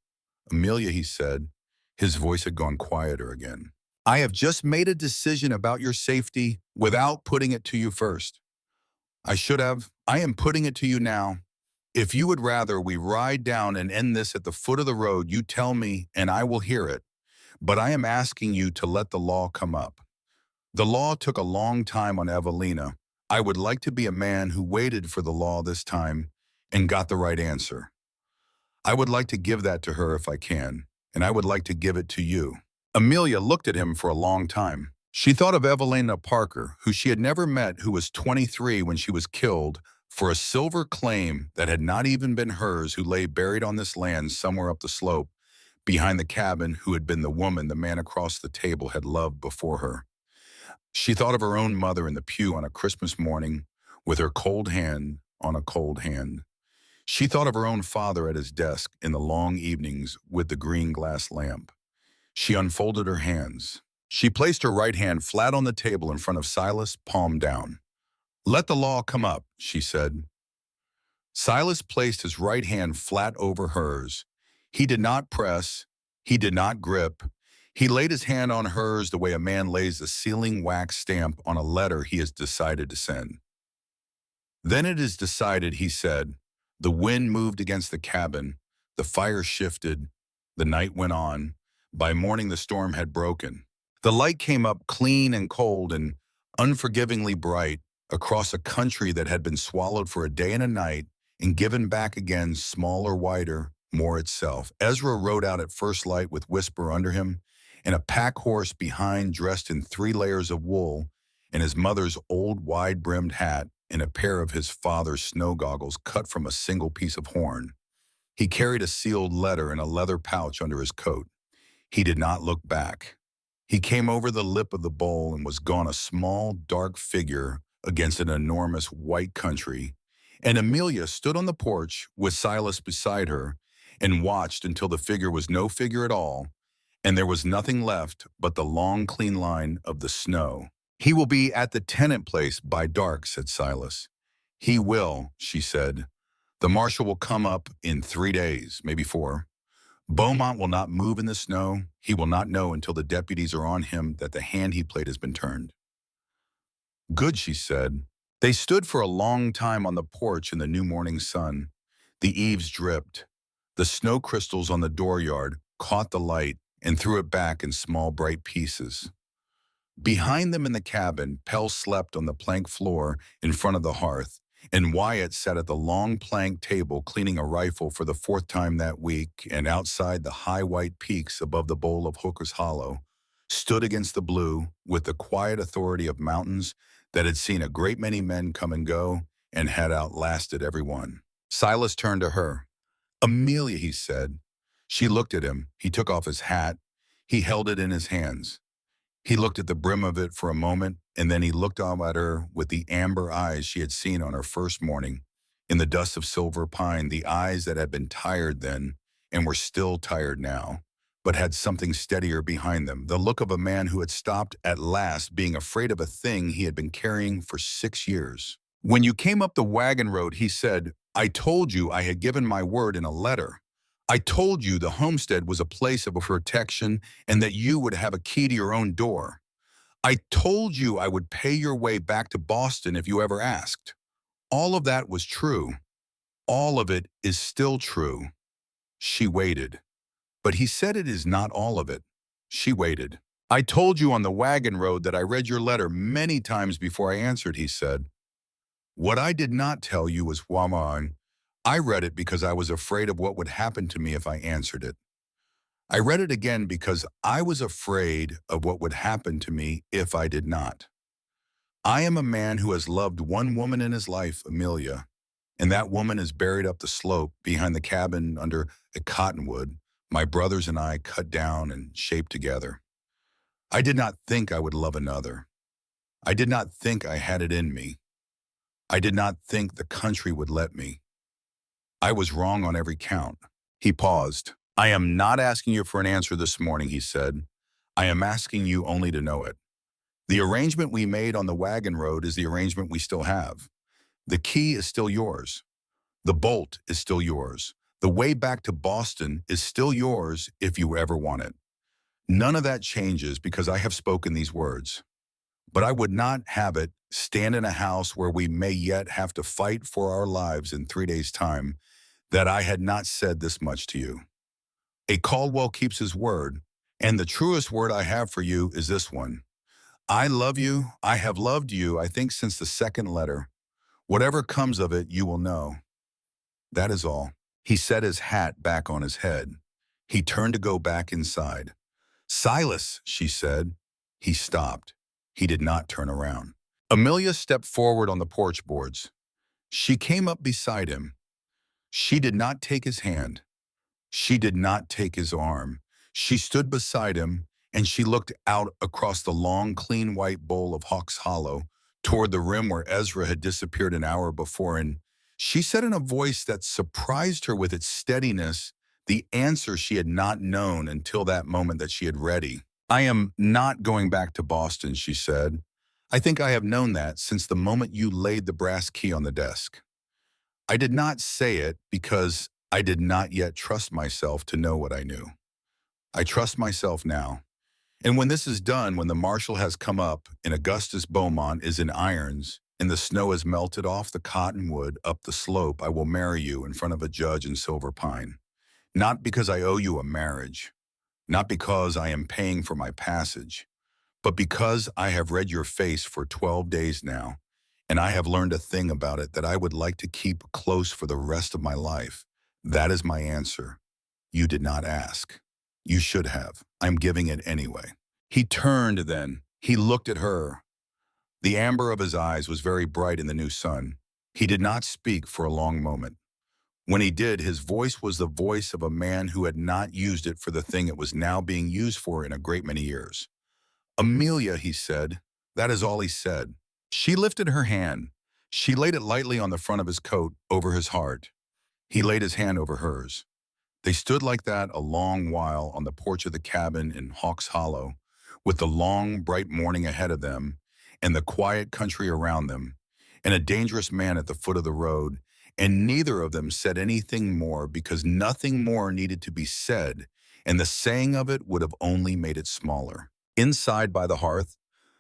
Amelia, he said. His voice had gone quieter again. I have just made a decision about your safety without putting it to you first. I should have. I am putting it to you now. If you would rather we ride down and end this at the foot of the road, you tell me and I will hear it. But I am asking you to let the law come up. The law took a long time on Evelina. I would like to be a man who waited for the law this time and got the right answer. I would like to give that to her if I can, and I would like to give it to you. Amelia looked at him for a long time. She thought of Evelina Parker, who she had never met, who was 23 when she was killed for a silver claim that had not even been hers, who lay buried on this land somewhere up the slope behind the cabin, who had been the woman the man across the table had loved before her. She thought of her own mother in the pew on a Christmas morning with her cold hand on a cold hand. She thought of her own father at his desk in the long evenings with the green glass lamp. She unfolded her hands. She placed her right hand flat on the table in front of Silas, palm down. Let the law come up, she said. Silas placed his right hand flat over hers. He did not press. He did not grip. He laid his hand on hers the way a man lays a sealing wax stamp on a letter he has decided to send. Then it is decided, he said. The wind moved against the cabin. The fire shifted. The night went on. By morning, the storm had broken. The light came up clean and cold and unforgivingly bright across a country that had been swallowed for a day and a night and given back again, smaller, wider, more itself. Ezra rode out at first light with Whisper under him and a pack horse behind, dressed in 3 layers of wool and his mother's old wide-brimmed hat and a pair of his father's snow goggles cut from a single piece of horn. He carried a sealed letter in a leather pouch under his coat. He did not look back. He came over the lip of the bowl and was gone, a small, dark figure against an enormous white country, and Amelia stood on the porch with Silas beside her and watched until the figure was no figure at all, and there was nothing left but the long, clean line of the snow. He will be at the tenant place by dark, said Silas. He will, she said. The marshal will come up in 3 days, maybe 4. Beaumont will not move in the snow. He will not know until the deputies are on him that the hand he played has been turned. Good, she said. They stood for a long time on the porch in the new morning sun. The eaves dripped. The snow crystals on the dooryard caught the light and threw it back in small, bright pieces. Behind them in the cabin, Pell slept on the plank floor in front of the hearth, and Wyatt sat at the long plank table cleaning a rifle for the fourth time that week, and outside the high white peaks above the bowl of Hooker's Hollow stood against the blue with the quiet authority of mountains that had seen a great many men come and go and had outlasted everyone. Silas turned to her. "Amelia," he said. She looked at him. He took off his hat. He held it in his hands. He looked at the brim of it for a moment, and then he looked up at her with the amber eyes she had seen on her first morning. In the dust of silver pine, the eyes that had been tired then and were still tired now, but had something steadier behind them, the look of a man who had stopped at last being afraid of a thing he had been carrying for 6 years. "When you came up the wagon road," he said, "I told you I had given my word in a letter. I told you the homestead was a place of protection and that you would have a key to your own door. I told you I would pay your way back to Boston if you ever asked. All of that was true. All of it is still true." She waited. "But he said it is not all of it." She waited. "I told you on the wagon road that I read your letter many times before I answered," he said. "What I did not tell you was Waman. I read it because I was afraid of what would happen to me if I answered it. I read it again because I was afraid of what would happen to me if I did not. I am a man who has loved one woman in his life, Amelia, and that woman is buried up the slope behind the cabin under a cottonwood my brothers and I cut down and shaped together. I did not think I would love another. I did not think I had it in me. I did not think the country would let me. I was wrong on every count." He paused. "I am not asking you for an answer this morning," he said. "I am asking you only to know it. The arrangement we made on the wagon road is the arrangement we still have. The key is still yours. The bolt is still yours. The way back to Boston is still yours if you ever want it. None of that changes because I have spoken these words. But I would not have it stand in a house where we may yet have to fight for our lives in 3 days' time that I had not said this much to you. A Caldwell keeps his word, and the truest word I have for you is this one. I love you. I have loved you, I think, since the second letter. Whatever comes of it, you will know. That is all." He set his hat back on his head. He turned to go back inside. "Silas," she said. He stopped. He did not turn around. Amelia stepped forward on the porch boards. She came up beside him. She did not take his hand. She did not take his arm. She stood beside him, and she looked out across the long, clean white bowl of Hawk's Hollow toward the rim where Ezra had disappeared an hour before, and she said in a voice that surprised her with its steadiness the answer she had not known until that moment that she had ready. "I am not going back to Boston," she said. "I think I have known that since the moment you laid the brass key on the desk. I did not say it because I did not yet trust myself to know what I knew. I trust myself now. And when this is done, when the marshal has come up and Augustus Beaumont is in irons and the snow has melted off the cottonwood up the slope, I will marry you in front of a judge in Silver Pine. Not because I owe you a marriage, not because I am paying for my passage, but because I have read your face for 12 days now, and I have learned a thing about it that I would like to keep close for the rest of my life. That is my answer. You did not ask. You should have. I'm giving it anyway." He turned then. He looked at her. The amber of his eyes was very bright in the new sun. He did not speak for a long moment. When he did, his voice was the voice of a man who had not used it for the thing it was now being used for in a great many years. "Amelia," he said. That is all he said. She lifted her hand. She laid it lightly on the front of his coat over his heart. He laid his hand over hers. They stood like that a long while on the porch of the cabin in Hawk's Hollow, with the long, bright morning ahead of them, and the quiet country around them, and a dangerous man at the foot of the road, and neither of them said anything more because nothing more needed to be said, and the saying of it would have only made it smaller. Inside by the hearth,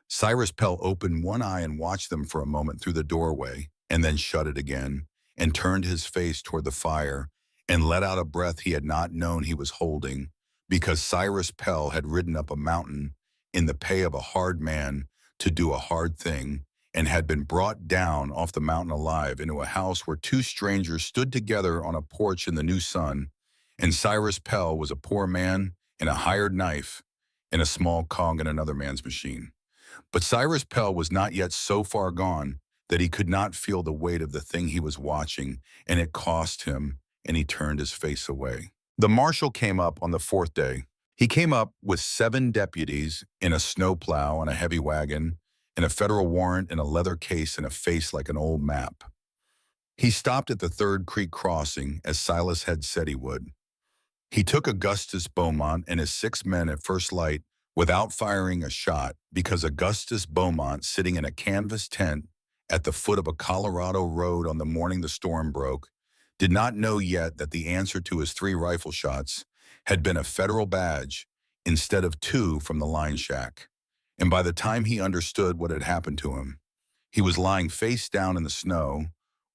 Cyrus Pell opened one eye and watched them for a moment through the doorway, and then shut it again, and turned his face toward the fire, and let out a breath he had not known he was holding, because Cyrus Pell had ridden up a mountain in the pay of a hard man to do a hard thing, and had been brought down off the mountain alive into a house where two strangers stood together on a porch in the new sun, and Cyrus Pell was a poor man in a hired knife and a small cog in another man's machine. But Cyrus Pell was not yet so far gone that he could not feel the weight of the thing he was watching, and it cost him, and he turned his face away. The marshal came up on the fourth day. He came up with 7 deputies in a snowplow and a heavy wagon, and a federal warrant in a leather case and a face like an old map. He stopped at the Third Creek crossing, as Silas had said he would. He took Augustus Beaumont and his 6 men at first light without firing a shot, because Augustus Beaumont, sitting in a canvas tent at the foot of a Colorado road on the morning the storm broke, did not know yet that the answer to his 3 rifle shots had been a federal badge instead of 2 from the line shack. And by the time he understood what had happened to him, he was lying face down in the snow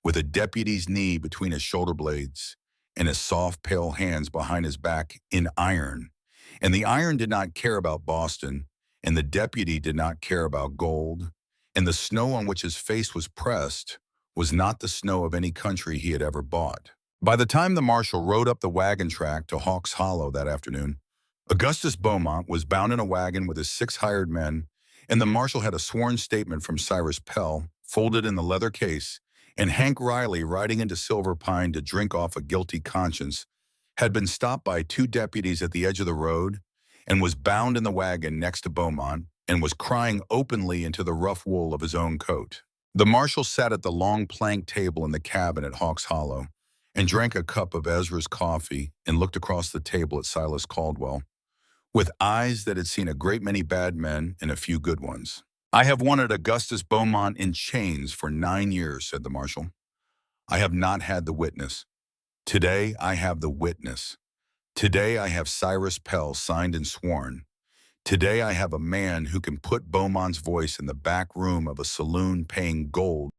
with a deputy's knee between his shoulder blades and his soft, pale hands behind his back in iron. And the iron did not care about Boston, and the deputy did not care about gold, and the snow on which his face was pressed was not the snow of any country he had ever bought. By the time the marshal rode up the wagon track to Hawks Hollow that afternoon, Augustus Beaumont was bound in a wagon with his 6 hired men, and the marshal had a sworn statement from Cyrus Pell folded in the leather case, and Hank Riley, riding into Silver Pine to drink off a guilty conscience, had been stopped by 2 deputies at the edge of the road and was bound in the wagon next to Beaumont and was crying openly into the rough wool of his own coat. The marshal sat at the long plank table in the cabin at Hawks Hollow and drank a cup of Ezra's coffee and looked across the table at Silas Caldwell, with eyes that had seen a great many bad men and a few good ones. "I have wanted Augustus Beaumont in chains for 9 years," said the marshal. "I have not had the witness. Today I have the witness. Today I have Cyrus Pell signed and sworn. Today I have a man who can put Beaumont's voice in the back room of a saloon paying gold